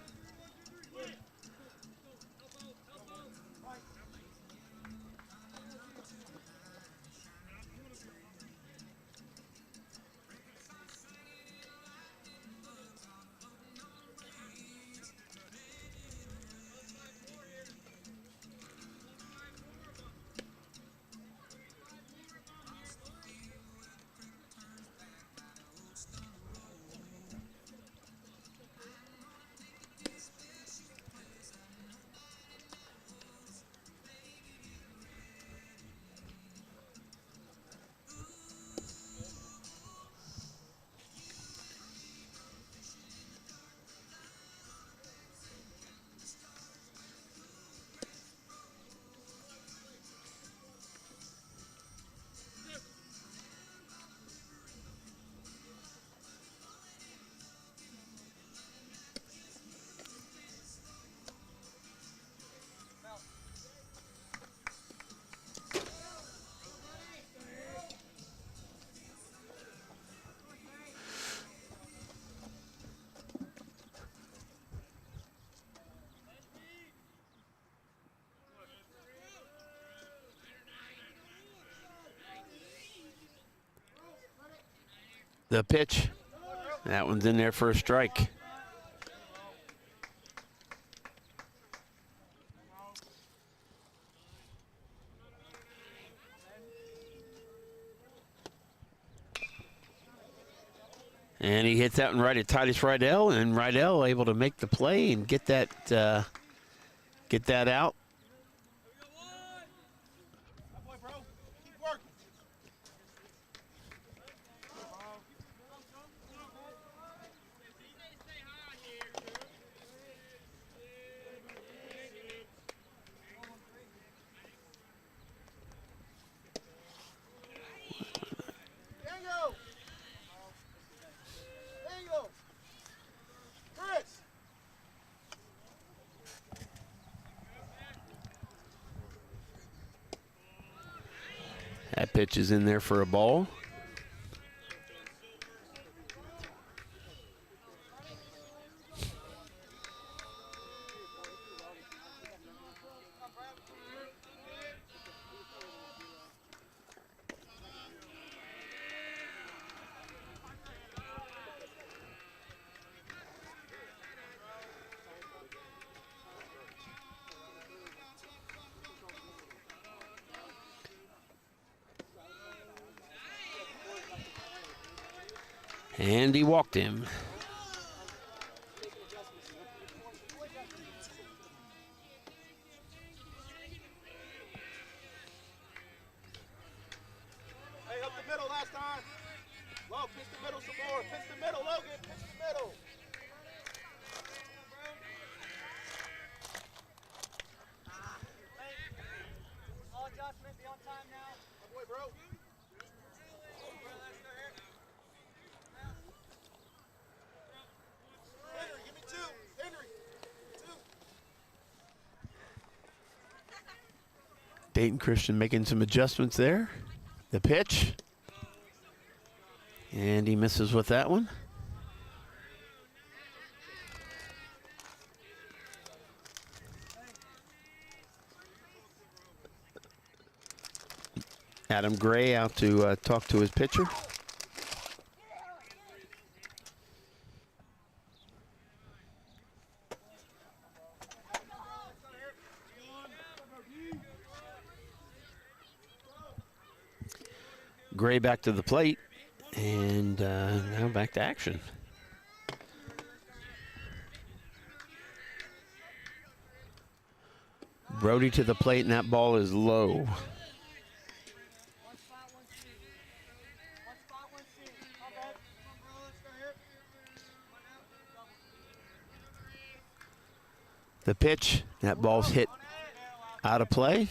The pitch, that one's in there for a strike. And he hits that one right at Titus Rydell, and Rydell able to make the play and get that out. That pitch is in there for a ball. And he walked him. Hey, up the middle last time. Low, pitch the middle some more. Pitch the middle, Logan. Pitch the middle. All adjustment, be on time now. My boy, bro. Henry, give me 2. Henry, 2. Dayton Christian making some adjustments there. The pitch. And he misses with that one. Adam Gray out to talk to his pitcher. Gray back to the plate, and now back to action. Brody to the plate, and that ball is low. The pitch, that ball's hit out of play.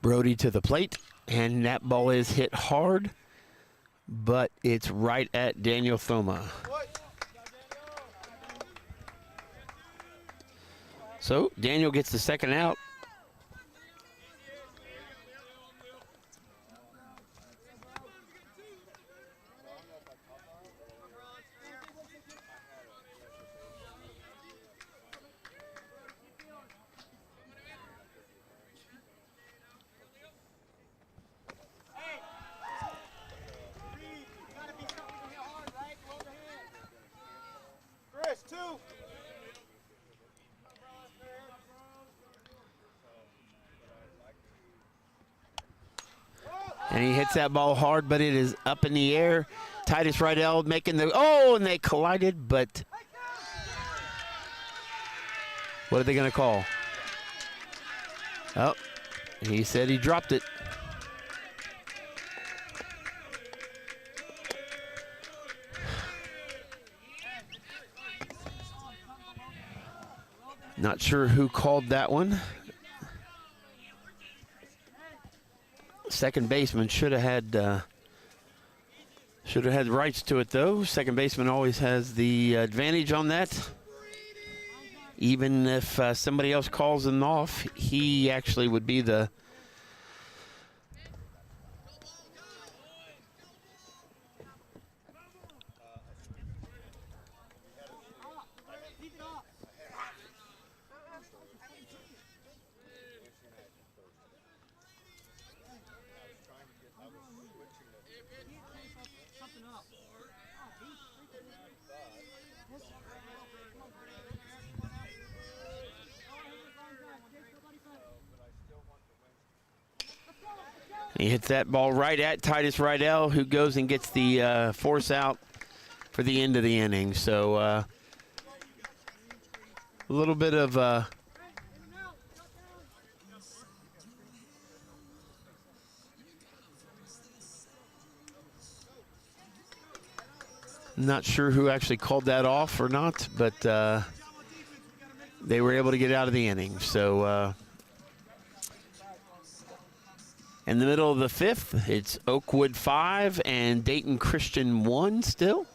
Brody to the plate, and that ball is hit hard, but it's right at Daniel Thoma. So Daniel gets the second out. And he hits that ball hard, but it is up in the air. Titus Rydell making the, and they collided, but what are they going to call? Oh, he said he dropped it. Not sure who called that one. Second baseman should have had rights to it, though. Second baseman always has the advantage on that. Even if somebody else calls him off, he actually would be the He hits that ball right at Titus Rydell, who goes and gets the force out for the end of the inning. So a little bit of not sure who actually called that off or not, but they were able to get out of the inning. So in the middle of the fifth, it's Oakwood 5 and Dayton Christian 1 still.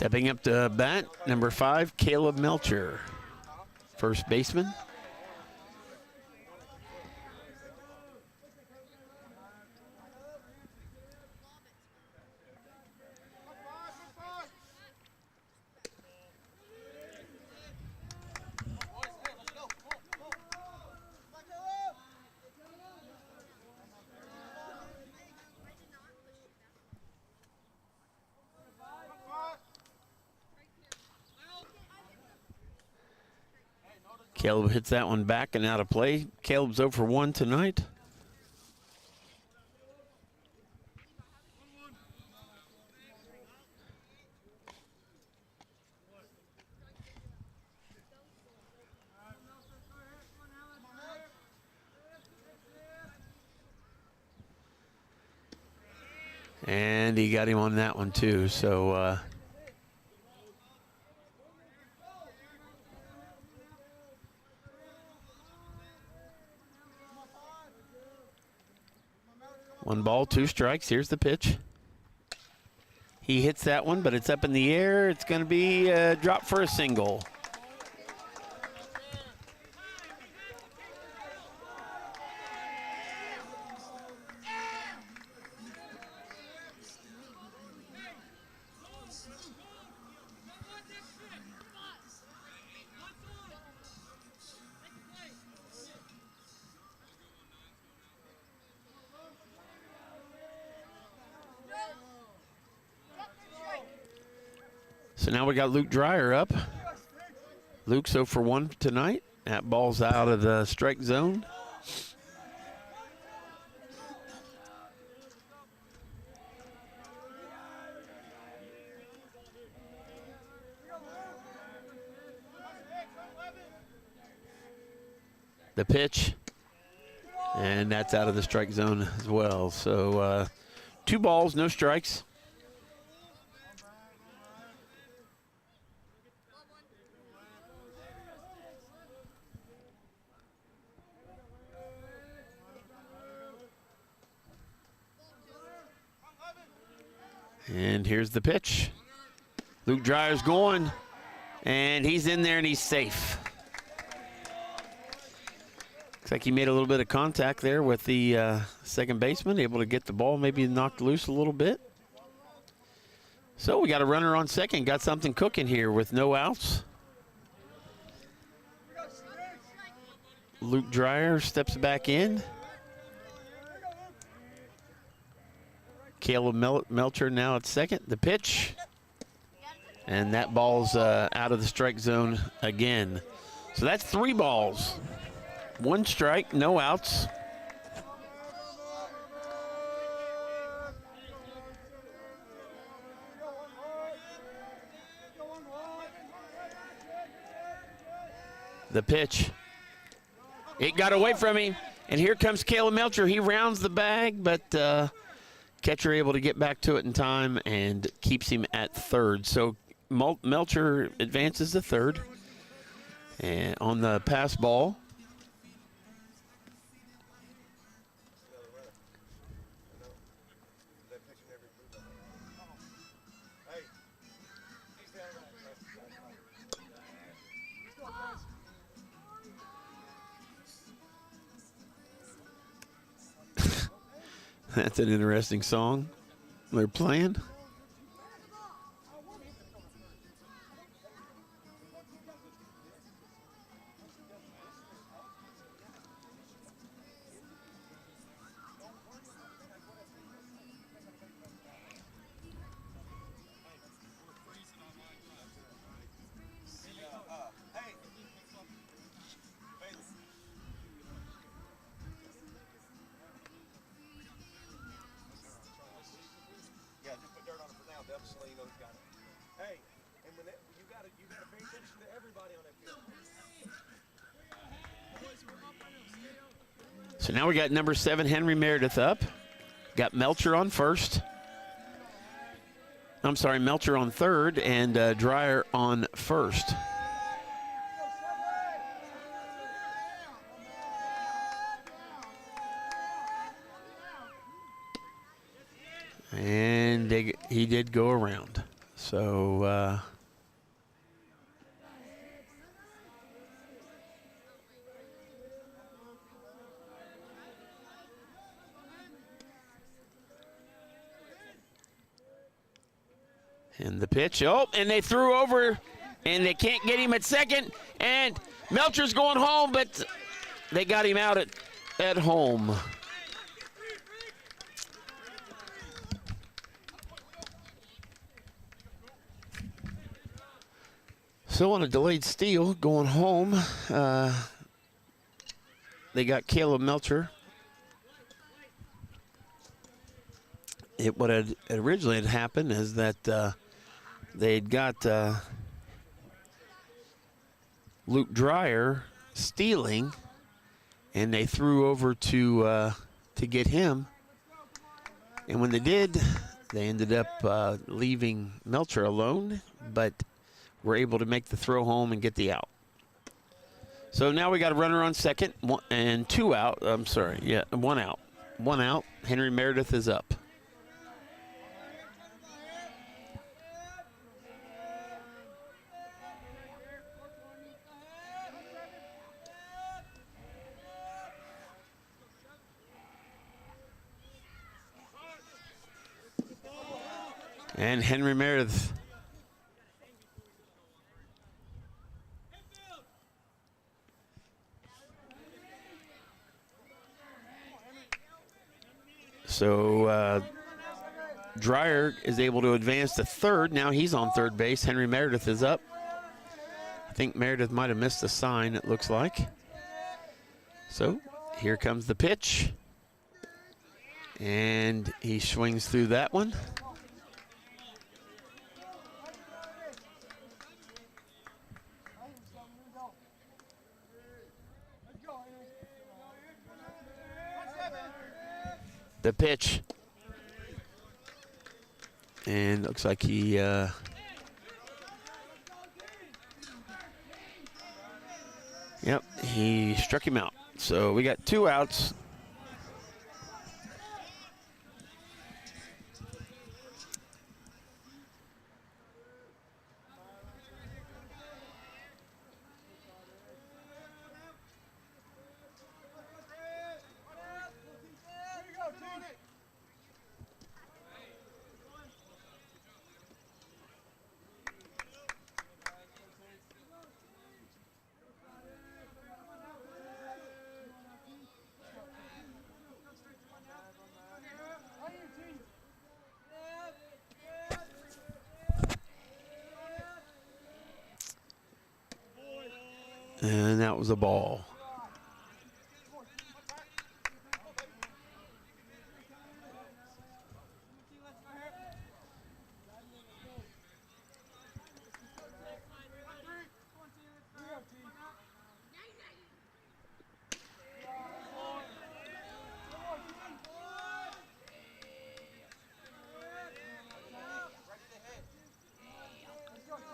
Stepping up to bat, number 5, Caleb Melcher, first baseman. Caleb hits that one back and out of play. Caleb's 0 for 1 tonight. And he got him on that one too, so one ball, 2 strikes. Here's the pitch. He hits that one, but it's up in the air. It's going to be a drop for a single. So now we got Luke Dreyer up. Luke's 0 for 1 tonight. That ball's out of the strike zone. The pitch, and that's out of the strike zone as well. So 2 balls, no strikes. And here's the pitch. Luke Dreyer's going, and he's in there and he's safe. Looks like he made a little bit of contact there with the second baseman, able to get the ball maybe knocked loose a little bit. So we got a runner on second, got something cooking here with no outs. Luke Dreyer steps back in. Caleb Melcher now at second. The pitch, and that ball's out of the strike zone again. So that's 3 balls, 1 strike, no outs. The pitch, it got away from him, and here comes Caleb Melcher. He rounds the bag, but catcher able to get back to it in time and keeps him at third. So Melcher advances to third. And on the pass ball, that's an interesting song they're playing. So now we got number 7, Henry Meredith up. Got Melcher on first. I'm sorry, Melcher on third and Dreyer on first. And he did go around. So and the pitch, oh, and they threw over, and they can't get him at second, and Melcher's going home, but they got him out at home. So on a delayed steal, going home, they got Caleb Melcher. What had originally had happened is that they'd got Luke Dreyer stealing, and they threw over to get him. And when they did, they ended up leaving Melcher alone, but were able to make the throw home and get the out. So now we got a runner on second and 2 out. I'm sorry, yeah, 1 out. 1 out. Henry Meredith is up. And Henry Meredith. So Dreyer is able to advance to third. Now he's on third base. Henry Meredith is up. I think Meredith might have missed a sign, it looks like. So here comes the pitch. And he swings through that one. The pitch. And looks like he yep, he struck him out. So we got 2 outs. And that was a ball.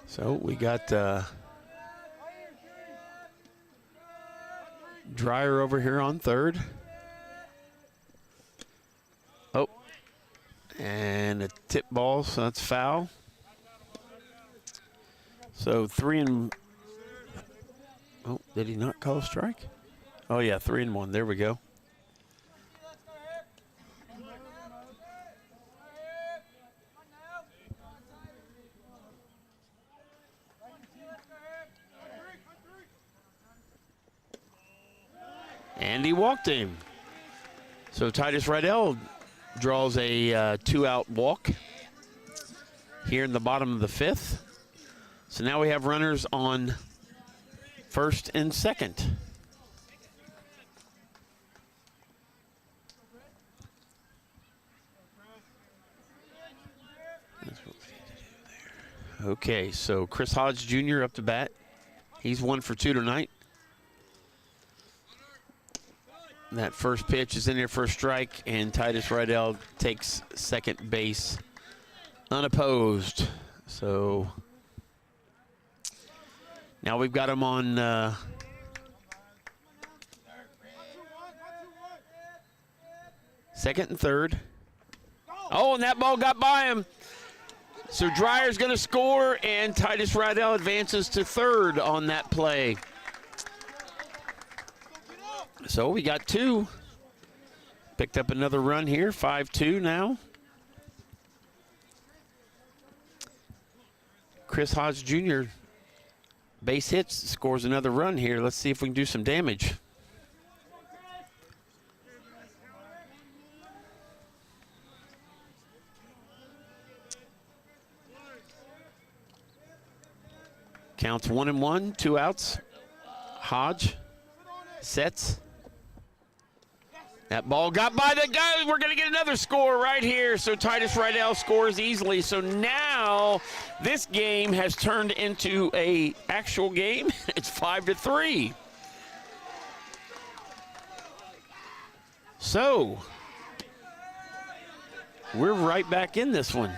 So we got Dreyer over here on third. Oh, and a tip ball, so that's foul. So 3 and, oh, did he not call a strike? Oh yeah, 3 and 1, there we go. And he walked him. So Titus Rydell draws a 2-out walk here in the bottom of the 5th. So now we have runners on first and second. That's what we need to do there. Okay, so Chris Hodge Jr. up to bat. He's 1 for 2 tonight. That first pitch is in there for a strike, and Titus Rydell takes second base unopposed. So now we've got him on second and third. Oh, and that ball got by him. So Dreyer's going to score, and Titus Rydell advances to third on that play. So we got 2. Picked up another run here, 5-2 now. Chris Hodge Jr. base hits, scores another run here. Let's see if we can do some damage. Counts 1-1, 2 outs. Hodge sets. That ball got by the guy. We're going to get another score right here. So Titus Rydell scores easily. So now this game has turned into a actual game. It's 5-3. So we're right back in this one.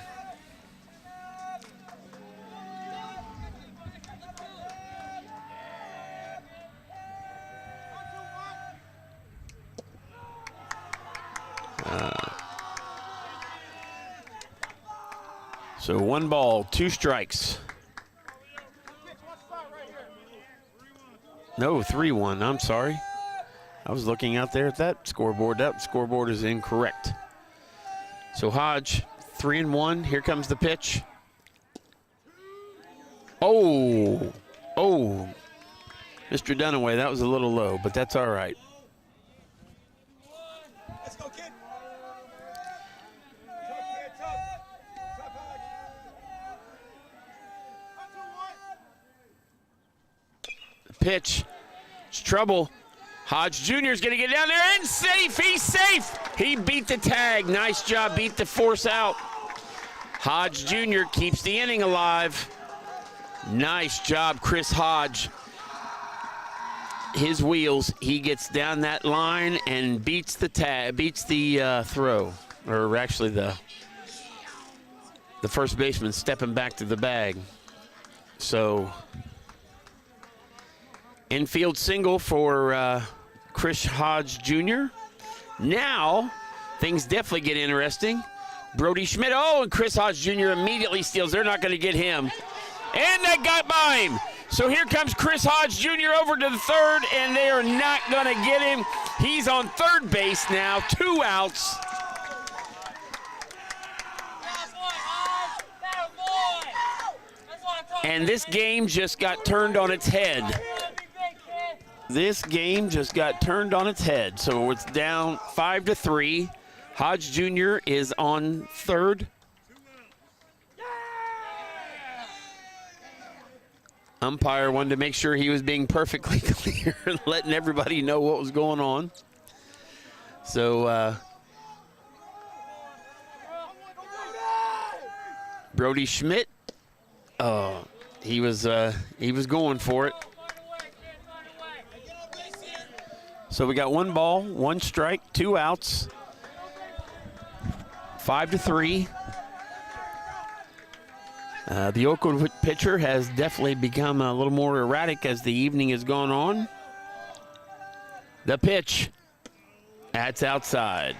So 1 ball, 2 strikes. No, 3-1. I'm sorry. I was looking out there at that scoreboard. That scoreboard is incorrect. So Hodge, 3-1. Here comes the pitch. Oh, Mr. Dunaway, that was a little low, but that's all right. Let's go, kid. Pitch. It's trouble. Hodge Jr. is going to get down there and safe. He's safe. He beat the tag. Nice job. Beat the force out. Hodge Jr. keeps the inning alive. Nice job, Chris Hodge. His wheels. He gets down that line and beats the tag. Beats the throw, or actually the first baseman stepping back to the bag. So. Infield single for Chris Hodge Jr. Now, things definitely get interesting. Brody Schmidt, and Chris Hodge Jr. immediately steals. They're not going to get him. And they got by him. So here comes Chris Hodge Jr. over to the third, and they are not going to get him. He's on third base now, 2 outs. And this game just got turned on its head. This game just got turned on its head. So it's down 5-3. Hodge Jr. is on third. Umpire wanted to make sure he was being perfectly clear and letting everybody know what was going on. So Brody Schmidt, he was going for it. So we got 1 ball, 1 strike, 2 outs. 5-3. The Oakwood pitcher has definitely become a little more erratic as the evening has gone on. The pitch. That's outside.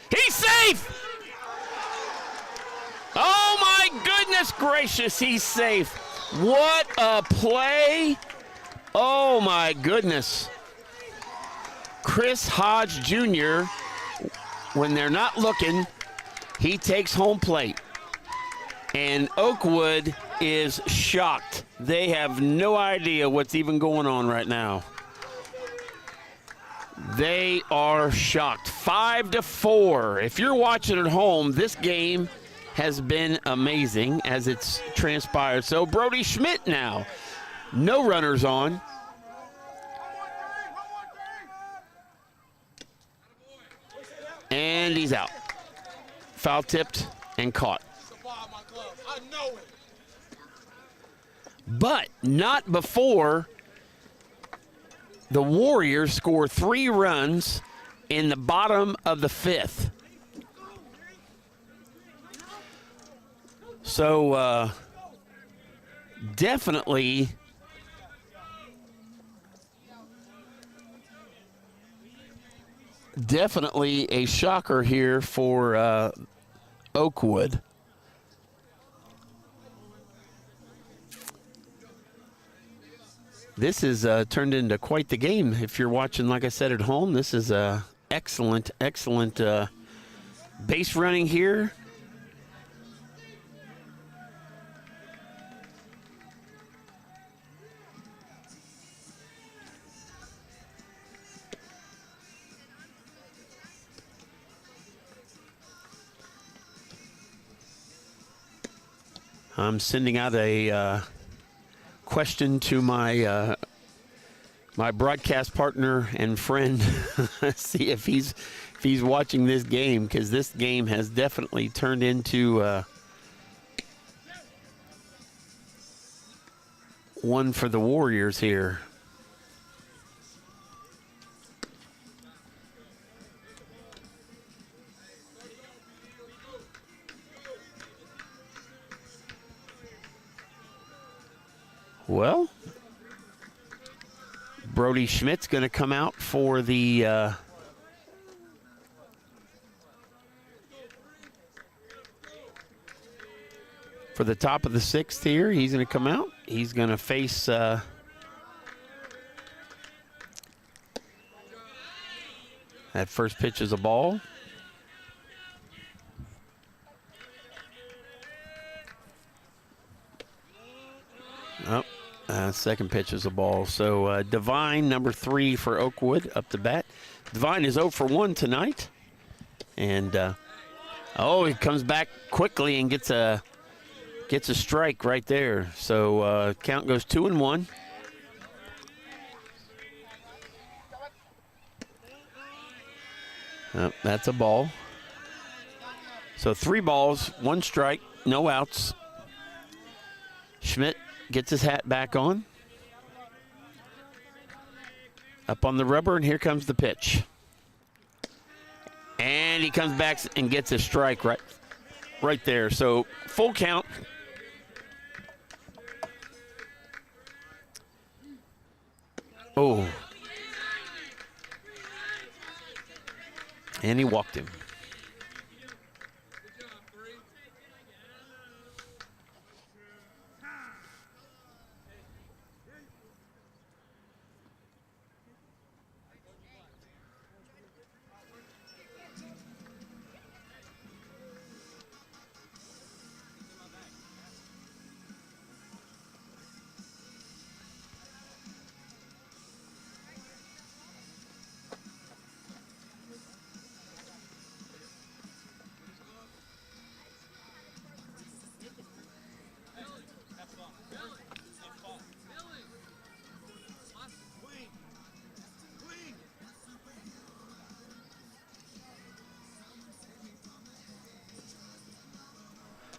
He's safe! Oh my goodness gracious, he's safe. What a play. Oh my goodness. Chris Hodge Jr., when they're not looking, he takes home plate. And Oakwood is shocked. They have no idea what's even going on right now. They are shocked. 5-4. If you're watching at home, this game has been amazing as it's transpired. So Brody Schmidt now. No runners on. And he's out. Foul tipped and caught. But not before the Warriors score 3 runs in the bottom of the 5th. So definitely a shocker here for Oakwood. This is turned into quite the game. If you're watching, like I said, at home, this is excellent base running here. I'm sending out a question to my my broadcast partner and friend, see if he's watching this game, because this game has definitely turned into one for the Warriors here. Well, Brody Schmidt's going to come out for the top of the sixth here. He's going to come out. He's going to face that first pitch is a ball. Oh, second pitch is a ball. So Devine, number 3 for Oakwood, up to bat. Devine is 0 for 1 tonight. And, he comes back quickly and gets a strike right there. So count goes 2-1. That's a ball. So 3 balls, 1 strike, no outs. Schmidt gets his hat back on. Up on the rubber, and here comes the pitch. And he comes back and gets a strike right there. So full count. Oh. And he walked him.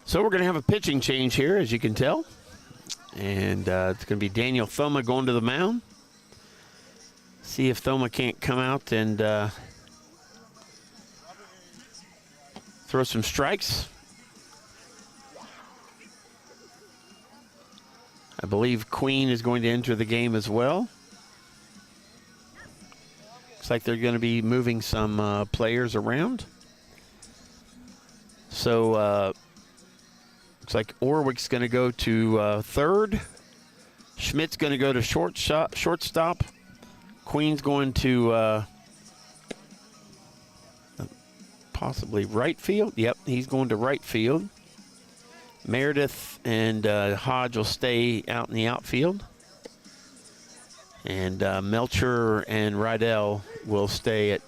So we're going to have a pitching change here, as you can tell. And it's going to be Daniel Thoma going to the mound. See if Thoma can't come out and throw some strikes. I believe Queen is going to enter the game as well. Looks like they're going to be moving some players around. So looks like Orwick's going to go to third. Schmidt's going to go to shortstop. Queen's going to possibly right field. Yep, he's going to right field. Meredith and Hodge will stay out in the outfield. And Melcher and Rydell will stay at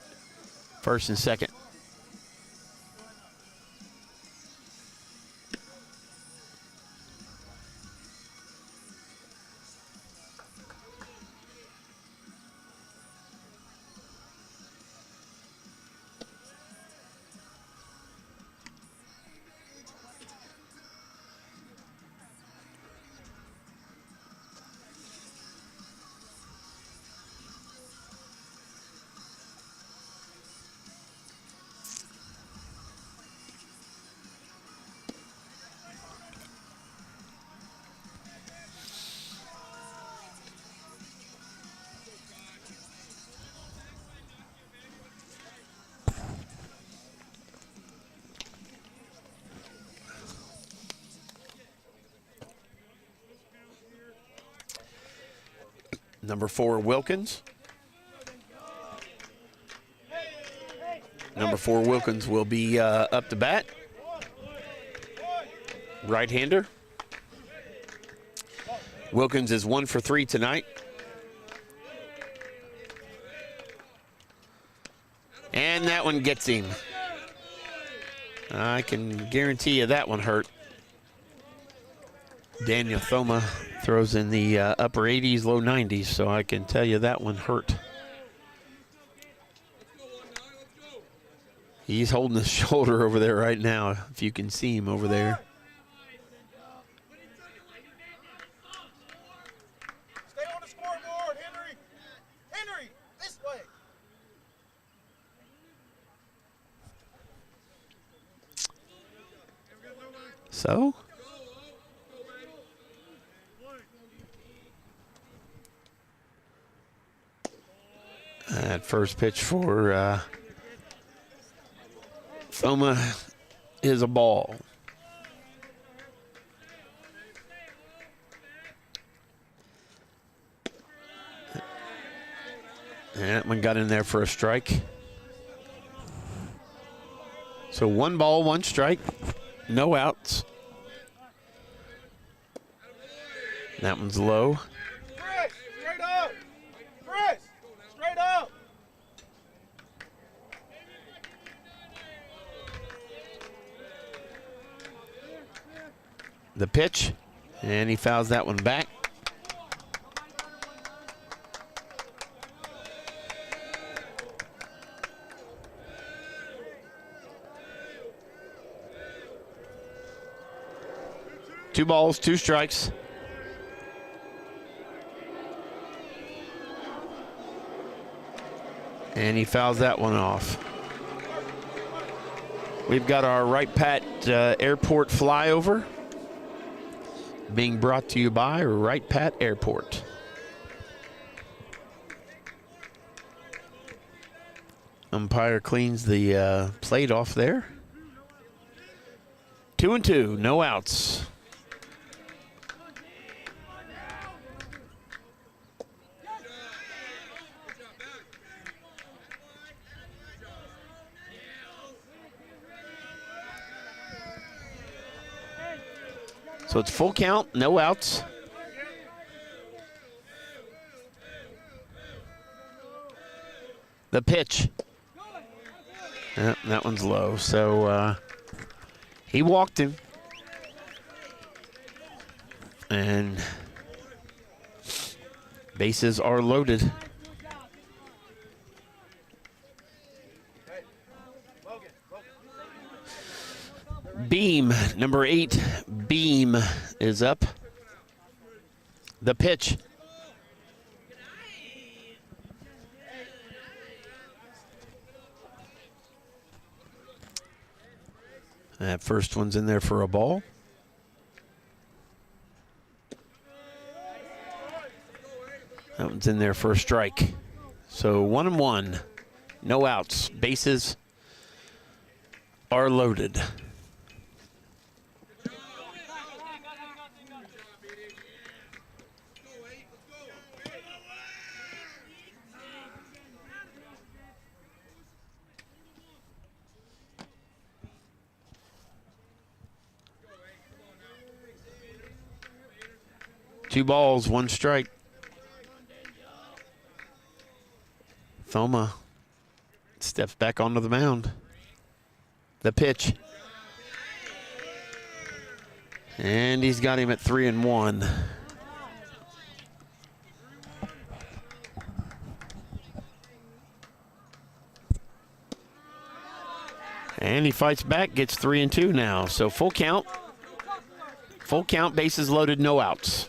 first and second. Number 4, Wilkins. Number 4, Wilkins will be up to bat. Right-hander. Wilkins is 1 for 3 tonight. And that one gets him. I can guarantee you that one hurt. Daniel Thoma throws in the upper 80s, low 90s, so I can tell you that one hurt. He's holding his shoulder over there right now, if you can see him over there. Stay on the scoreboard, Henry. Henry, this way. So? That first pitch for Thoma is a ball. And that one got in there for a strike. So 1 ball, 1 strike, no outs. That one's low. Chris, straight up. Chris, straight up. The pitch, and he fouls that one back. Two balls, 2 strikes. And he fouls that one off. We've got our Wright Pat Airport flyover being brought to you by Wright Pat Airport. Umpire cleans the plate off there. 2-2, no outs. So it's full count, no outs. The pitch. That one's low. So he walked him. And bases are loaded. Beam, number 8, Beam is up. The pitch. That first one's in there for a ball. That one's in there for a strike. So 1-1, no outs. Bases are loaded. Two balls, 1 strike. Thoma steps back onto the mound. The pitch. And he's got him at 3-1. And he fights back, gets 3-2 now. So full count. Full count, bases loaded, no outs.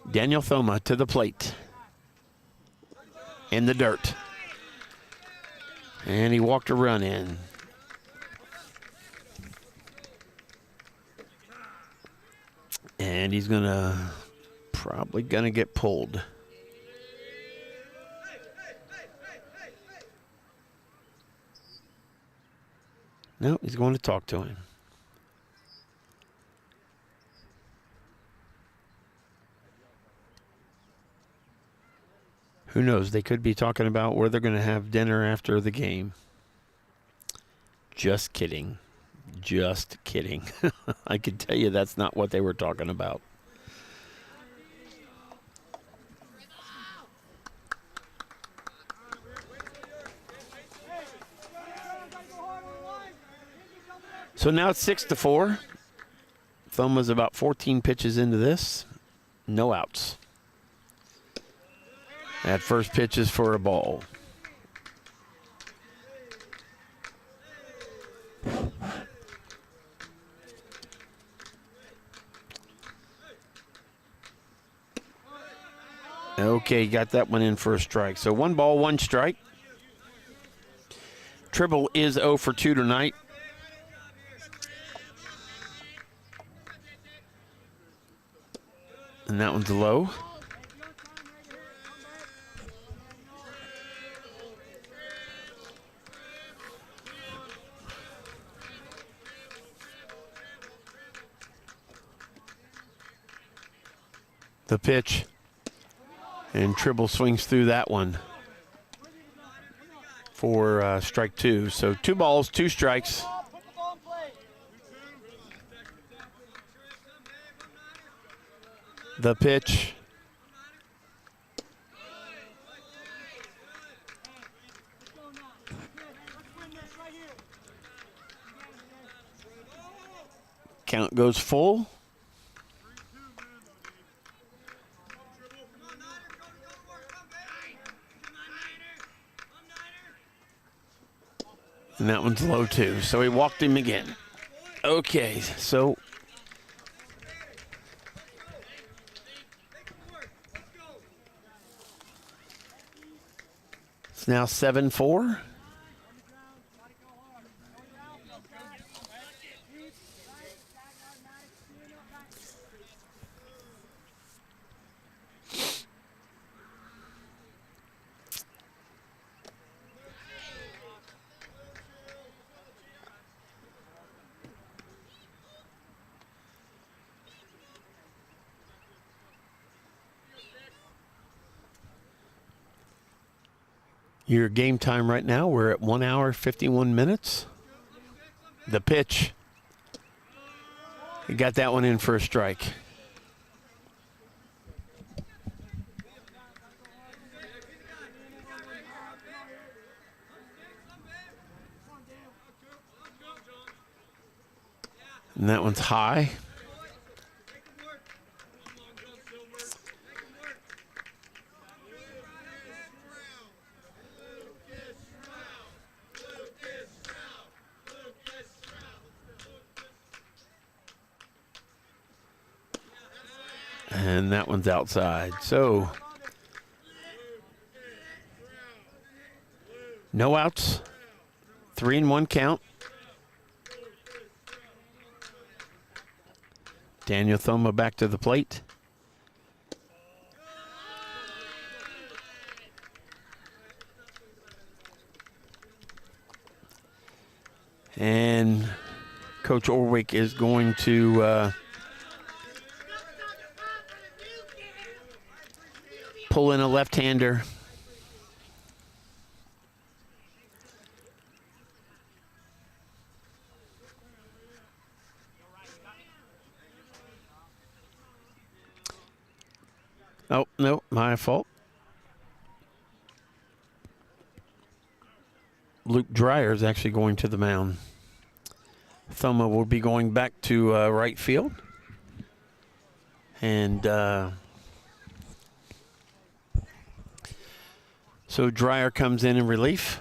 Daniel Thoma to the plate. In the dirt. And he walked a run in. And he's probably gonna get pulled. No, he's going to talk to him. Who knows? They could be talking about where they're going to have dinner after the game. Just kidding. Just kidding. I can tell you that's not what they were talking about. So now it's 6-4. Thumb was about 14 pitches into this. No outs. That first pitch is for a ball. Okay, got that one in for a strike. So 1 ball, 1 strike. Tribble is 0 for 2 tonight. And that one's low. The pitch. And Tribble swings through that one for strike 2. So 2 balls, 2 strikes. The pitch. Count goes full. And that one's low too. So he walked him again. Okay, so it's now 7-4. Your game time right now, we're at 1 hour, 51 minutes. The pitch. He got that one in for a strike. And that one's high. And that one's outside. So no outs. 3-1 count. Daniel Thoma back to the plate. And Coach Orwick is going to pull in a left-hander. Oh, no, my fault. Luke Dreyer is actually going to the mound. Thoma will be going back to right field. And so Dreyer comes in relief.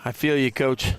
I feel you, Coach.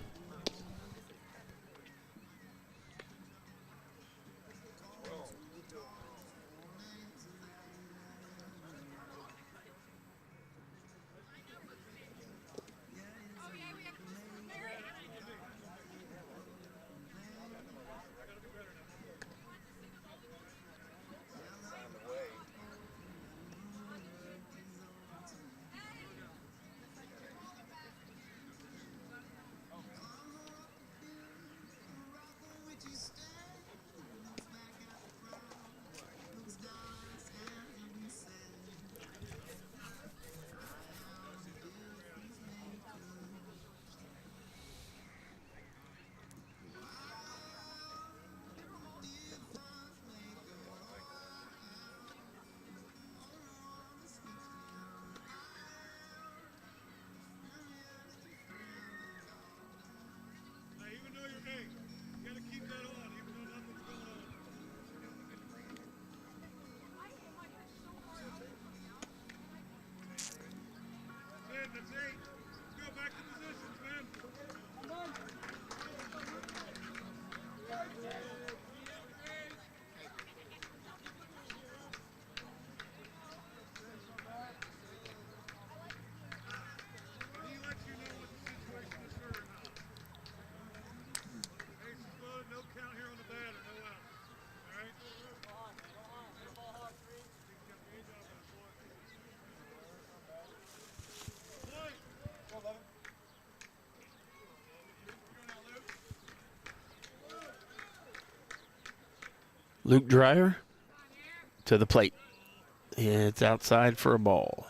Luke Dreyer to the plate. It's outside for a ball.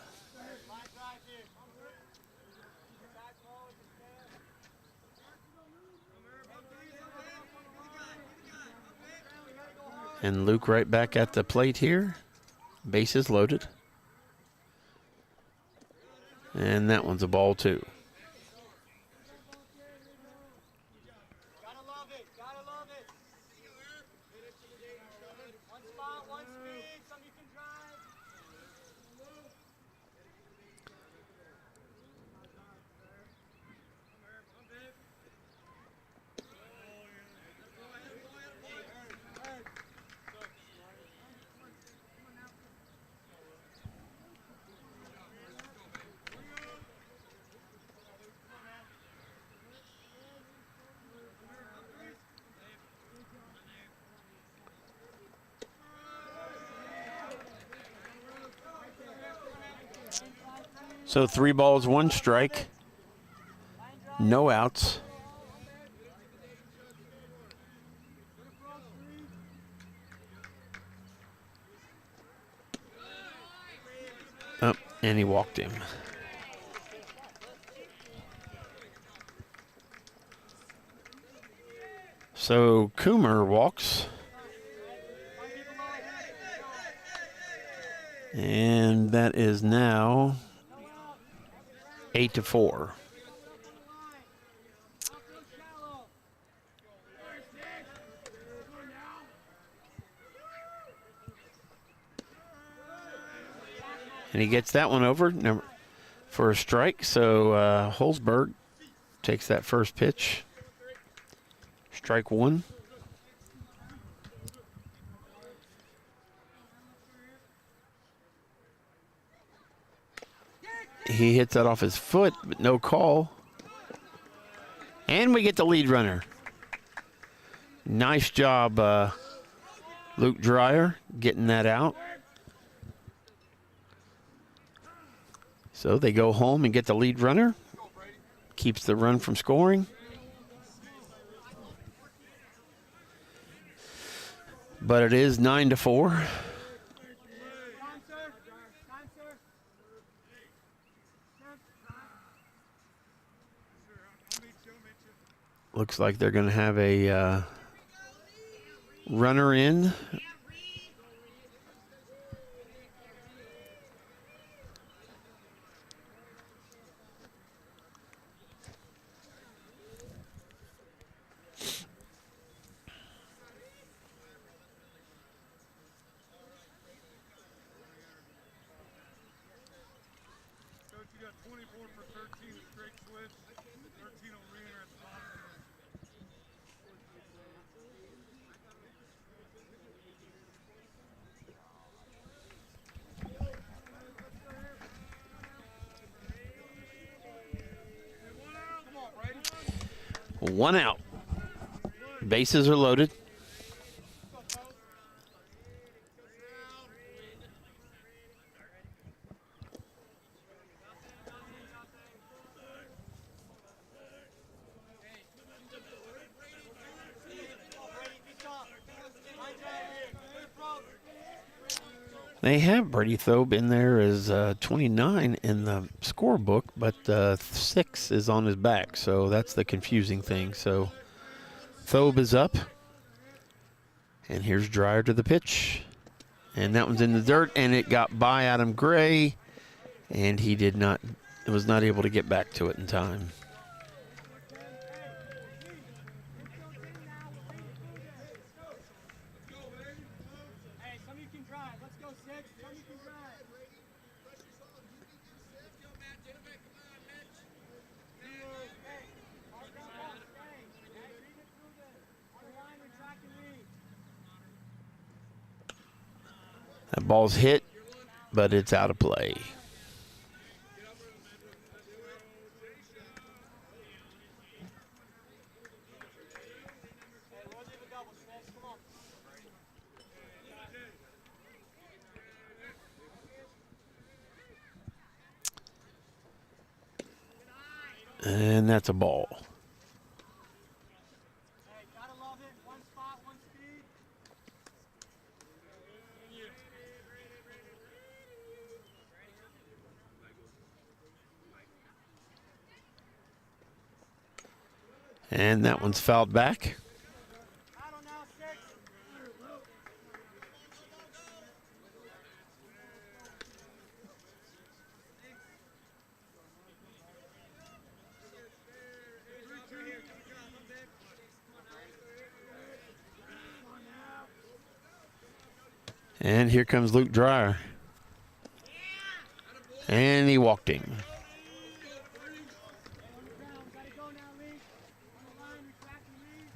And Luke right back at the plate here. Bases loaded. And that one's a ball too. Gotta love it. Gotta love it. One spot, one speed, something you can drive. So 3 balls, 1 strike. No outs. Oh, and he walked him. So Coomer walks. And that is now 8-4. And he gets that one over for a strike. So Holzberg takes that first pitch. Strike 1. He hits that off his foot, but no call. And we get the lead runner. Nice job, Luke Dreyer, getting that out. So they go home and get the lead runner. Keeps the run from scoring. But it is 9-4. Looks like they're going to have a runner in. One out. Bases are loaded. They have Brady Thobe in there as 29 in the scorebook, but 6 is on his back, so that's the confusing thing. So Thobe is up, and here's Dreyer to the pitch, and that one's in the dirt, and it got by Adam Gray, and he was not able to get back to it in time. That ball's hit, but it's out of play. And that's a ball. And that one's fouled back. Battle now, 6. And here comes Luke Dreyer. And he walked him. Gotta go now, Lee. On the line, retracting Lee.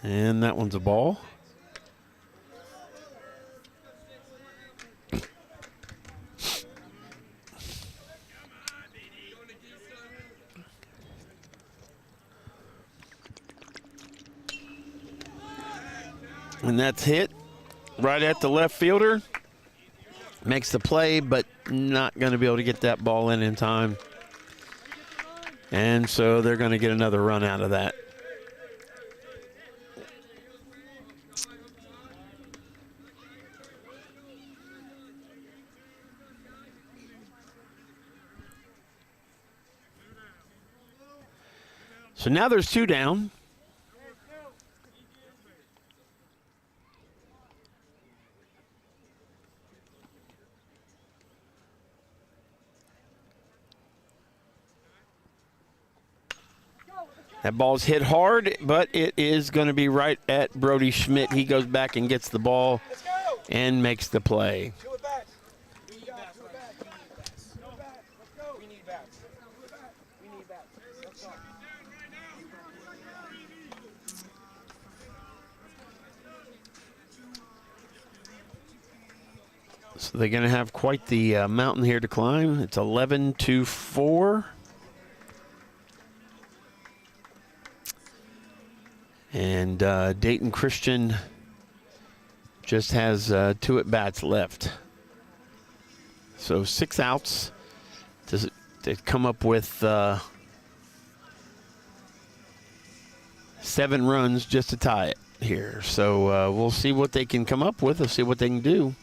And that one's a ball. And that's hit right at the left fielder. Makes the play, but not going to be able to get that ball in time. And so they're going to get another run out of that. So now there's 2 down. That ball's hit hard, but it is going to be right at Brody Schmidt. He goes back and gets the ball Let's go. and makes the play. Do it back. We need bats. Go back. Go back. Let's go. We need bats. We need bats. Let's go. So they're going to have quite the mountain here to climb. It's 11-4. And Dayton Christian just has 2 at-bats left. So 6 outs to come up with 7 runs just to tie it here. So we'll see what they can come up with. We'll see what they can do.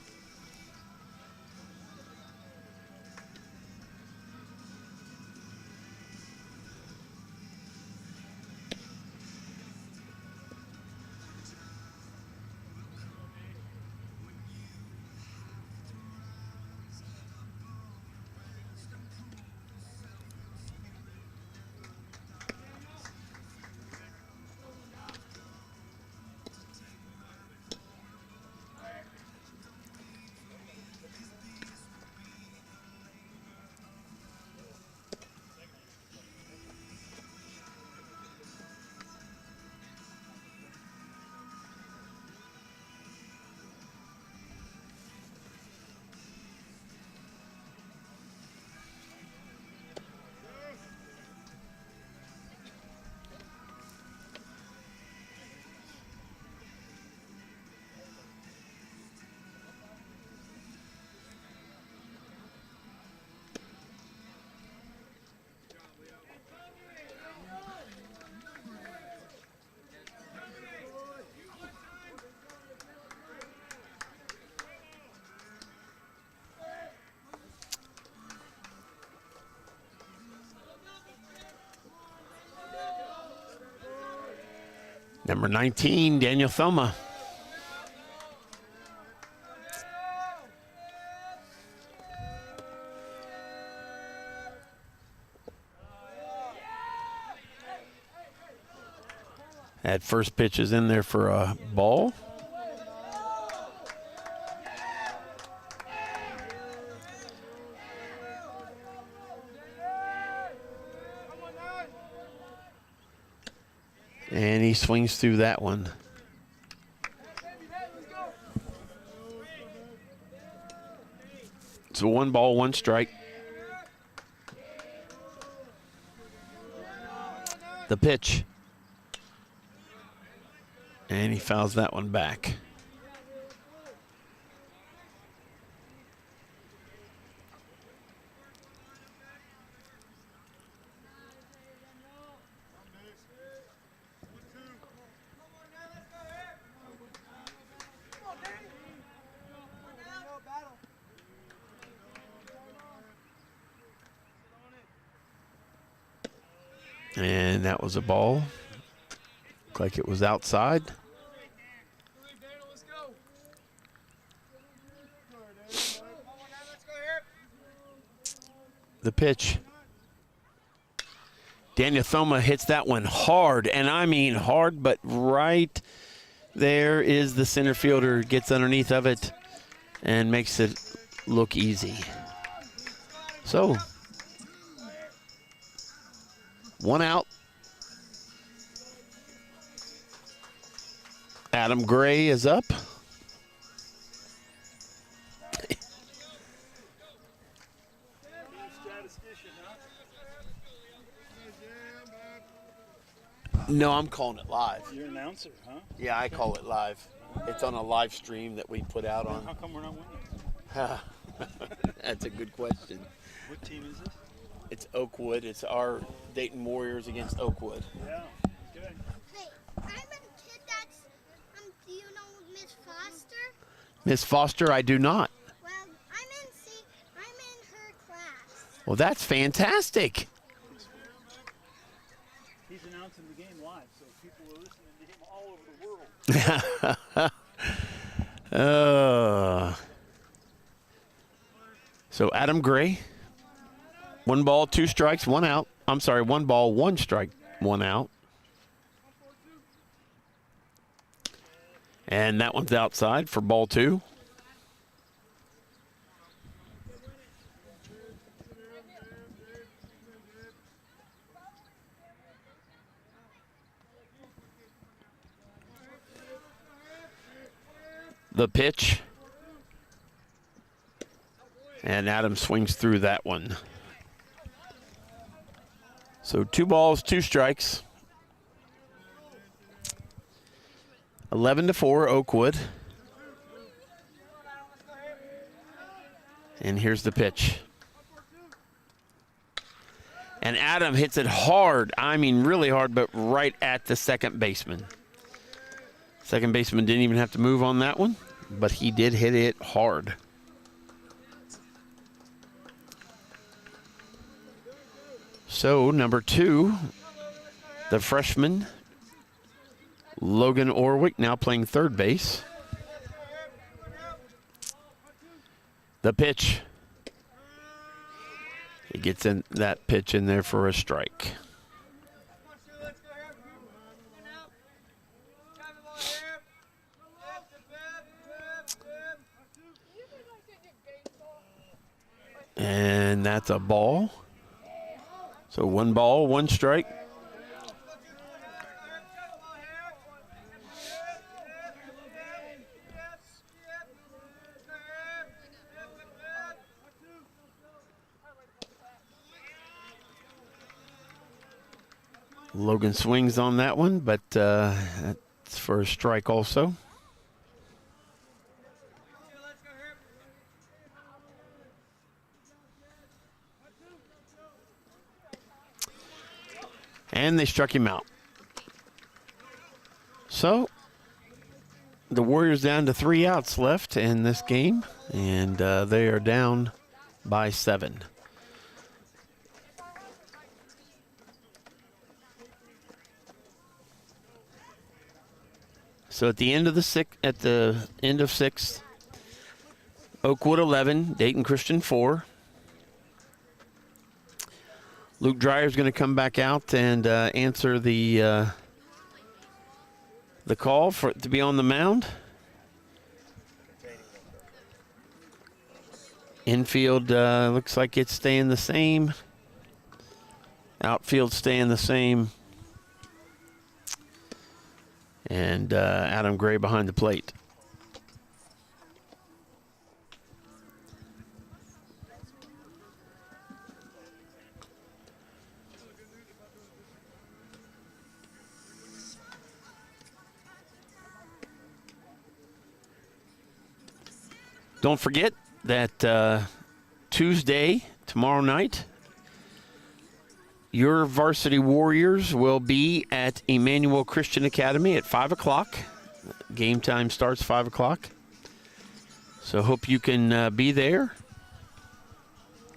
Number 19, Daniel Thelma. That first pitch is in there for a ball. And he swings through that one. So 1 ball, 1 strike. The pitch. And he fouls that one back. And that was a ball. Looked like it was outside. The pitch. Daniel Thoma hits that one hard, and I mean hard, but right there is the center fielder, gets underneath of it and makes it look easy. So, 1 out. Adam Gray is up. No, I'm calling it live. You're an announcer, huh? Yeah, I call it live. It's on a live stream that we put out on. How come we're not winning? That's a good question. What team is this? It's Oakwood. It's our Dayton Warriors against Oakwood. Yeah, good. Hey, I'm a kid that's, do you know Miss Foster? Miss Foster, I do not. Well, I'm in her class. Well, that's fantastic. He's announcing the game live, so people are listening to him all over the world. So Adam Gray, 1 ball, 2 strikes, 1 out. I'm sorry, 1 ball, 1 strike, 1 out. And that one's outside for ball 2. The pitch. And Adam swings through that one. So 2 balls, 2 strikes. 11-4 Oakwood. And here's the pitch. And Adam hits it hard. I mean really hard, but right at the second baseman. Second baseman didn't even have to move on that one, but he did hit it hard. So, number 2, the freshman, Logan Orwick, now playing third base. The pitch. He gets in that pitch in there for a strike. And that's a ball. So 1 ball, 1 strike. Logan swings on that one, but that's for a strike also. And they struck him out. So the Warriors down to 3 outs left in this game, and they are down by 7. So at the end of the sixth, Oakwood 11, Dayton Christian 4. Luke Dreyer's going to come back out and answer the call to be on the mound. Infield looks like it's staying the same. Outfield staying the same. And Adam Gray behind the plate. Don't forget that Tuesday, tomorrow night, your Varsity Warriors will be at Emmanuel Christian Academy at 5 o'clock. Game time starts 5 o'clock. So hope you can be there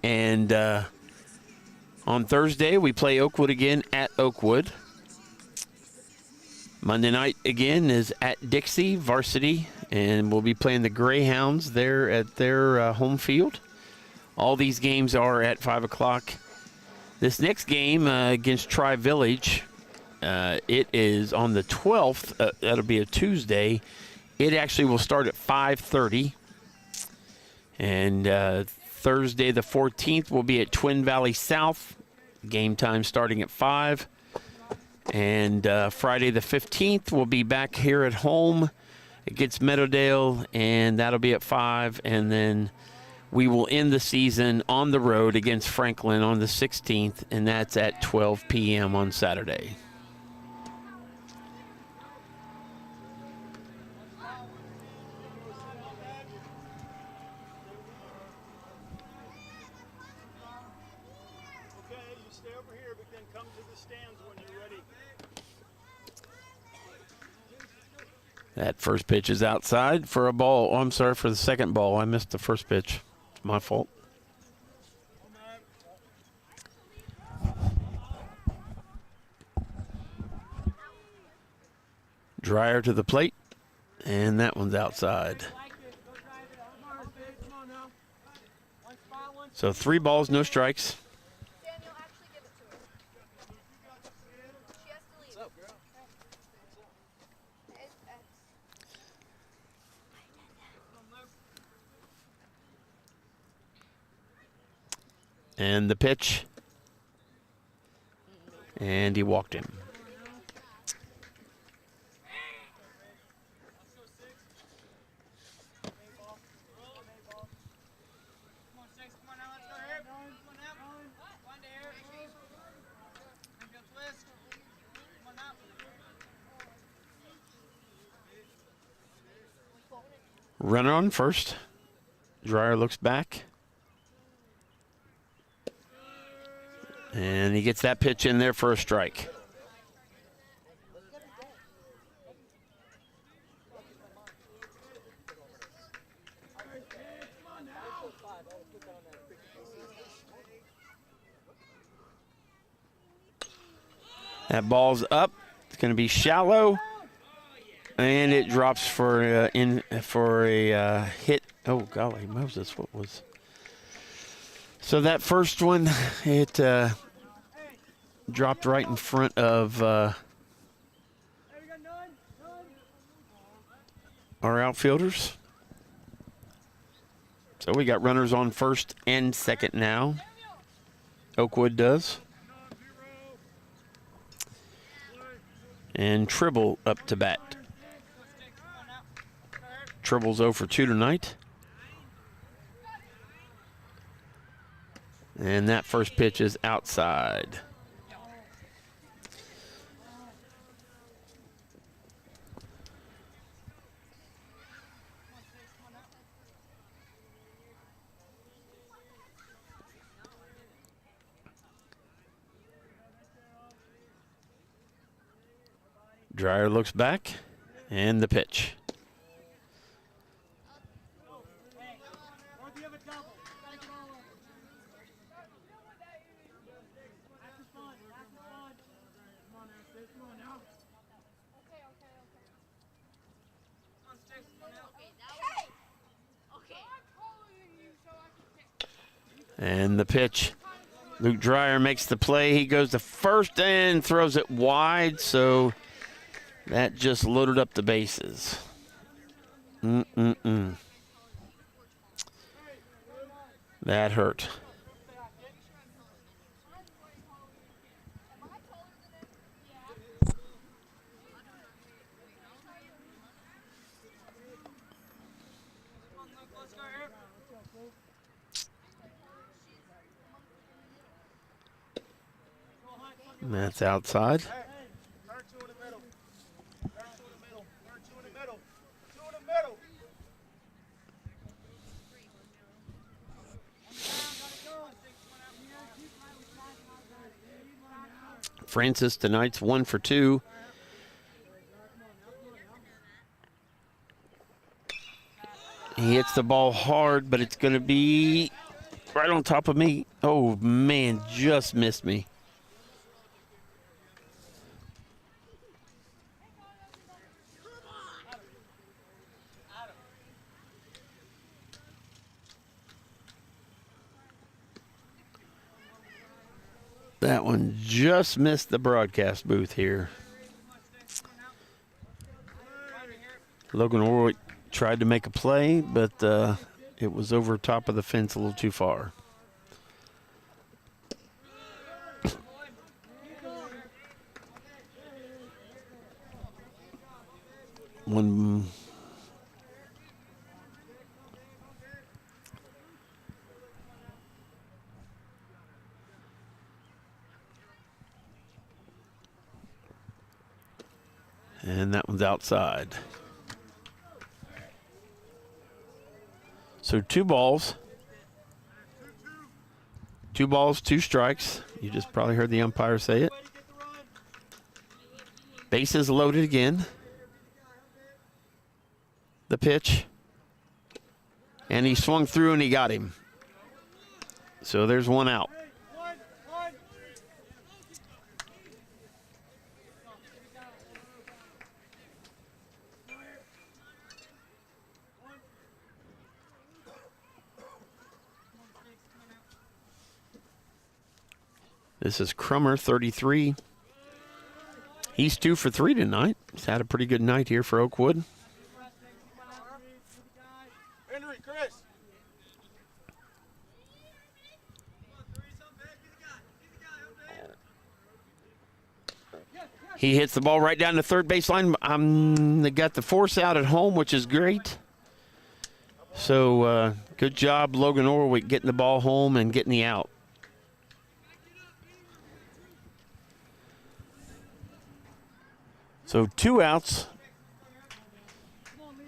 and On Thursday, we play Oakwood again at Oakwood. Monday night again is at Dixie Varsity, and we'll be playing the Greyhounds there at their home field. All these games are at 5 o'clock. This next game against Tri-Village, it is on the 12th. That'll be a Tuesday. It actually will start at 5:30. And Thursday the 14th will be at Twin Valley South. Game time starting at 5. And Friday the 15th will be back here at home against Meadowdale, and that'll be at 5. And then we will end the season on the road against Franklin on the 16th, and that's at 12 p.m. on Saturday. Okay, you stay over here, but then come to the stands when you're ready. That first pitch is outside for a ball. Oh, I'm sorry, for the second ball. I missed the first pitch. It's my fault. Dryer to the plate, and that one's outside. So 3 balls, no strikes. Daniel, actually give it to her. She has to leave. What's up, girl? And the pitch. And he walked him. Runner on first. Dryer looks back. And he gets that pitch in there for a strike. That ball's up. It's going to be shallow. And it drops for a hit. Oh, golly, Moses, what was... So that first one, it dropped right in front of our outfielders. So we got runners on first and second now. Oakwood does. And Tribble up to bat. Tribble's 0 for 2 tonight. And that first pitch is outside. Dryer looks back, and the pitch. And the pitch. Luke Dryer makes the play. He goes to first and throws it wide, so that just loaded up the bases. That hurt. And that's outside. Francis tonight's 1 for 2. He hits the ball hard, but it's going to be right on top of me. Oh, man, just missed me. That one just missed the broadcast booth here. Logan Orwick tried to make a play, but it was over top of the fence a little too far. One. And that one's outside. So 2 balls. 2 balls, 2 strikes. You just probably heard the umpire say it. Bases loaded again. The pitch. And he swung through and he got him. So there's 1 out. This is Crummer, 33. He's 2 for 3 tonight. He's had a pretty good night here for Oakwood. Henry, Chris. He hits the ball right down the third baseline. They got the force out at home, which is great. So good job, Logan Orwick, getting the ball home and getting the out. So 2 outs.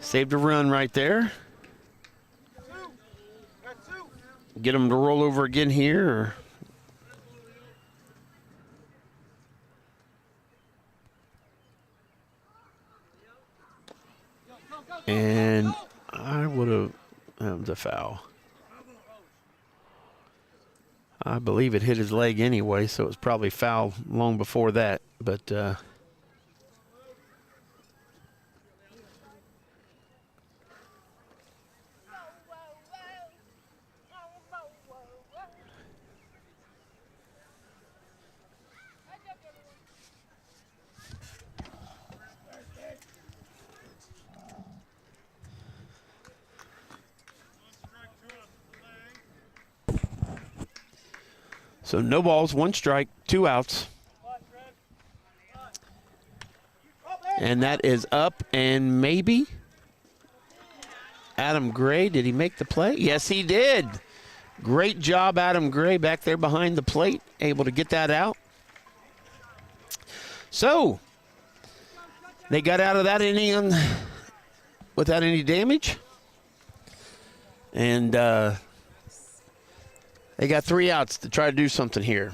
Saved a run right there. Get them to roll over again here. And I would have, that was a foul. I believe it hit his leg anyway, so it was probably foul long before that. But so no balls, 1 strike, 2 outs. And that is up and maybe Adam Gray. Did he make the play? Yes, he did. Great job, Adam Gray, back there behind the plate, able to get that out. So they got out of that inning without any damage. And they got 3 outs to try to do something here.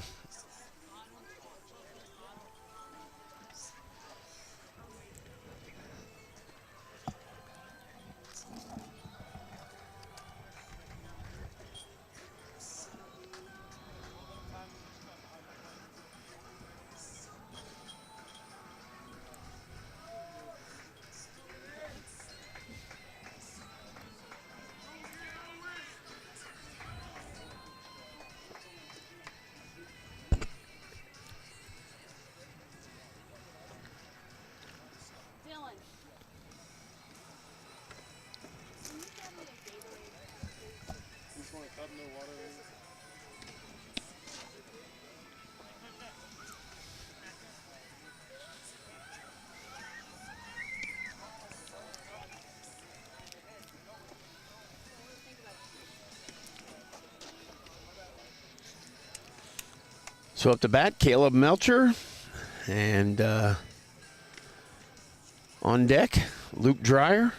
So up to bat, Caleb Melcher. And on deck, Luke Dreyer.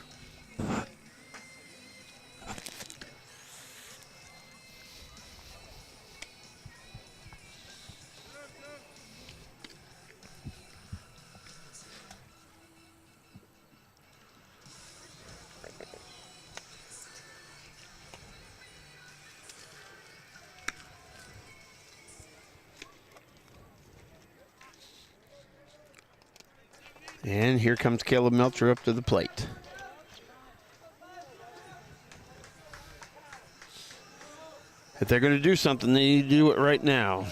And here comes Caleb Melcher up to the plate. If they're going to do something, they need to do it right now.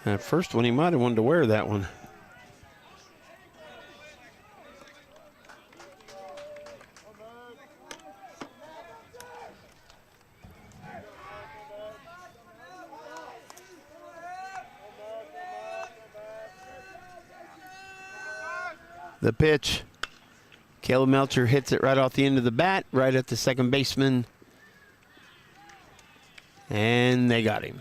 That first one, he might have wanted to wear that one. The pitch. Caleb Melcher hits it right off the end of the bat, right at the second baseman. And they got him.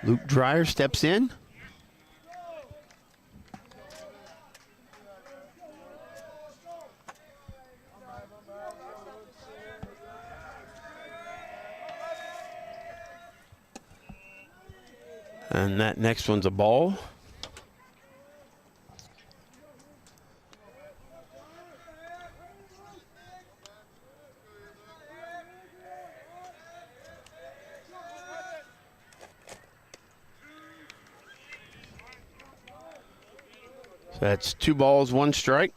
Luke Dreyer steps in. And that next one's a ball. So that's 2 balls, 1 strike.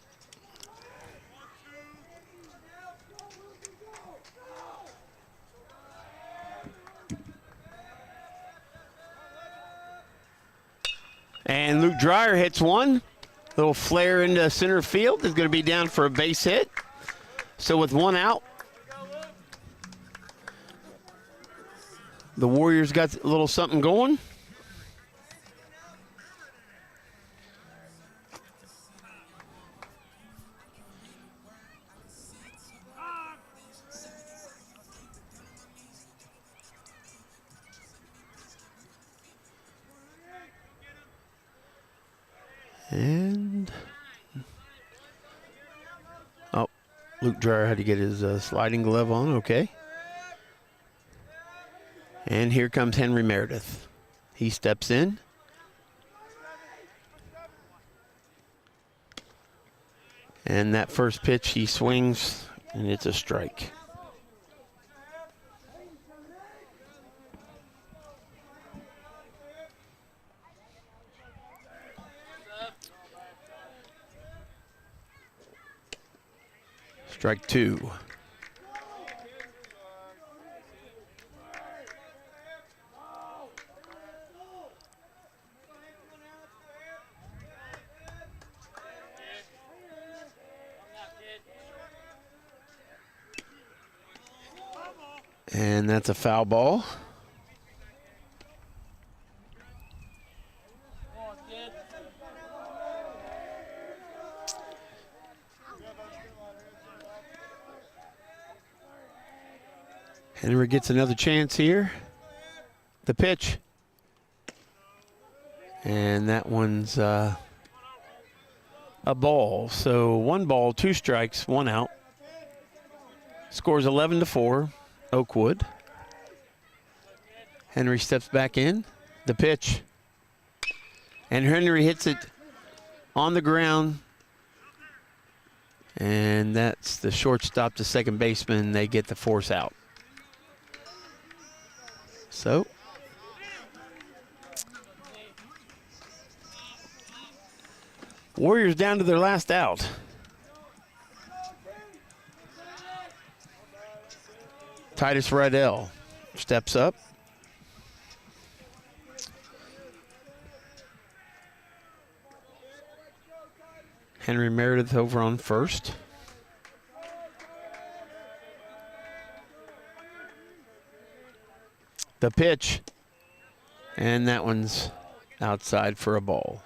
And Luke Dreyer hits one. Little flare into center field. Is going to be down for a base hit. So with 1 out, the Warriors got a little something going. And Luke Dreyer had to get his sliding glove on. Okay. And here comes Henry Meredith. He steps in. And that first pitch he swings, and it's a strike. Strike 2. And that's a foul ball. Henry gets another chance here. The pitch. And that one's a ball. So 1 ball, 2 strikes, 1 out. Scores 11-4, Oakwood. Henry steps back in. The pitch. And Henry hits it on the ground. And that's the shortstop to second baseman. They get the force out. So, Warriors down to their last out. Titus Rydell steps up. Henry Meredith over on first. The pitch, and that one's outside for a ball.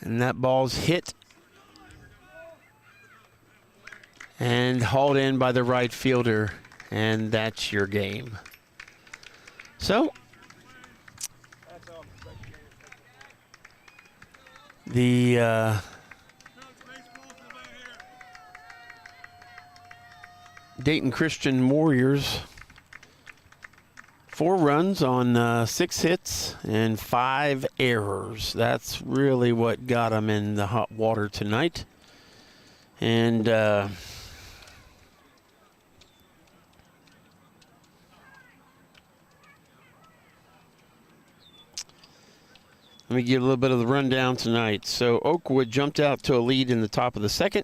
And that ball's hit and hauled in by the right fielder. And that's your game. So, the Dayton Christian Warriors, 4 runs on 6 hits and 5 errors. That's really what got them in the hot water tonight. And let me give a little bit of the rundown tonight. So Oakwood jumped out to a lead in the top of the second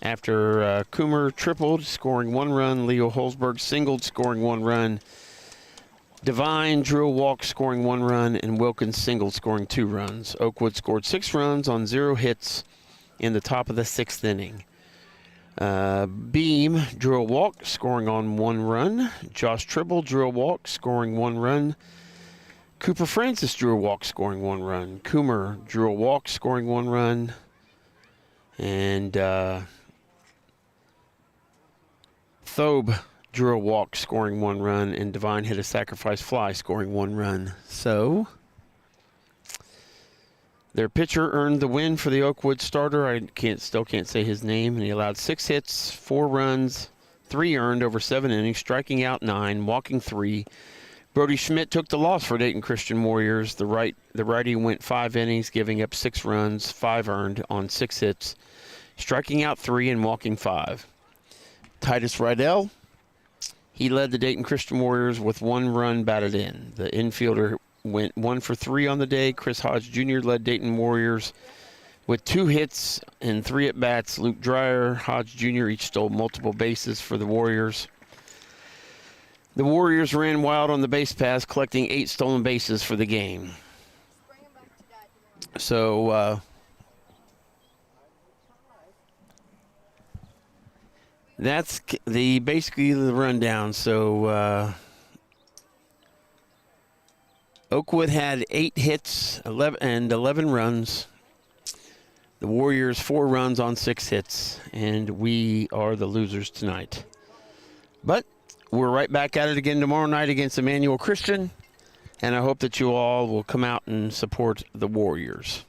after Coomer tripled, scoring 1 run. Leo Holzberg singled, scoring 1 run. Devine drew a walk, scoring 1 run, and Wilkins singled, scoring 2 runs. Oakwood scored 6 runs on 0 hits in the top of the 6th inning. Beam drew a walk, scoring on 1 run. Josh Tribble drew a walk, scoring 1 run. Cooper Francis drew a walk, scoring 1 run. Coomer drew a walk, scoring 1 run. And Thobe drew a walk, scoring 1 run. And Devine hit a sacrifice fly, scoring 1 run. So their pitcher earned the win for the Oakwood starter. I still can't say his name. And he allowed 6 hits, 4 runs, 3 earned over 7 innings, striking out 9, walking 3. Brody Schmidt took the loss for Dayton Christian Warriors. The righty went 5 innings, giving up 6 runs, 5 earned on 6 hits, striking out 3 and walking 5. Titus Rydell, he led the Dayton Christian Warriors with 1 run batted in. The infielder went 1 for 3 on the day. Chris Hodge Jr. led Dayton Warriors with 2 hits and 3 at-bats. Luke Dreyer, Hodge Jr. each stole multiple bases for the Warriors. The Warriors ran wild on the base pass, collecting 8 stolen bases for the game. So, that's basically the rundown. So, Oakwood had 8 hits, 11 runs. The Warriors 4 runs on 6 hits, and we are the losers tonight. But we're right back at it again tomorrow night against Emmanuel Christian, and I hope that you all will come out and support the Warriors.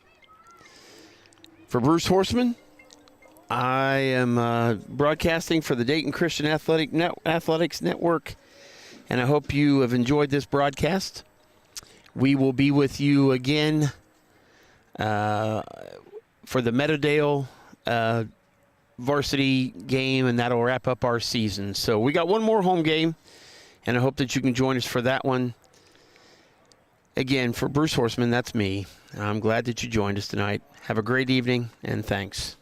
For Bruce Horseman, I am broadcasting for the Dayton Christian Athletics Network, and I hope you have enjoyed this broadcast. We will be with you again for the Meadowdale Varsity game, and that'll wrap up our season. So we got 1 more home game, and I hope that you can join us for that one. Again, for Bruce Horseman, that's me. I'm glad that you joined us tonight. Have a great evening, and thanks.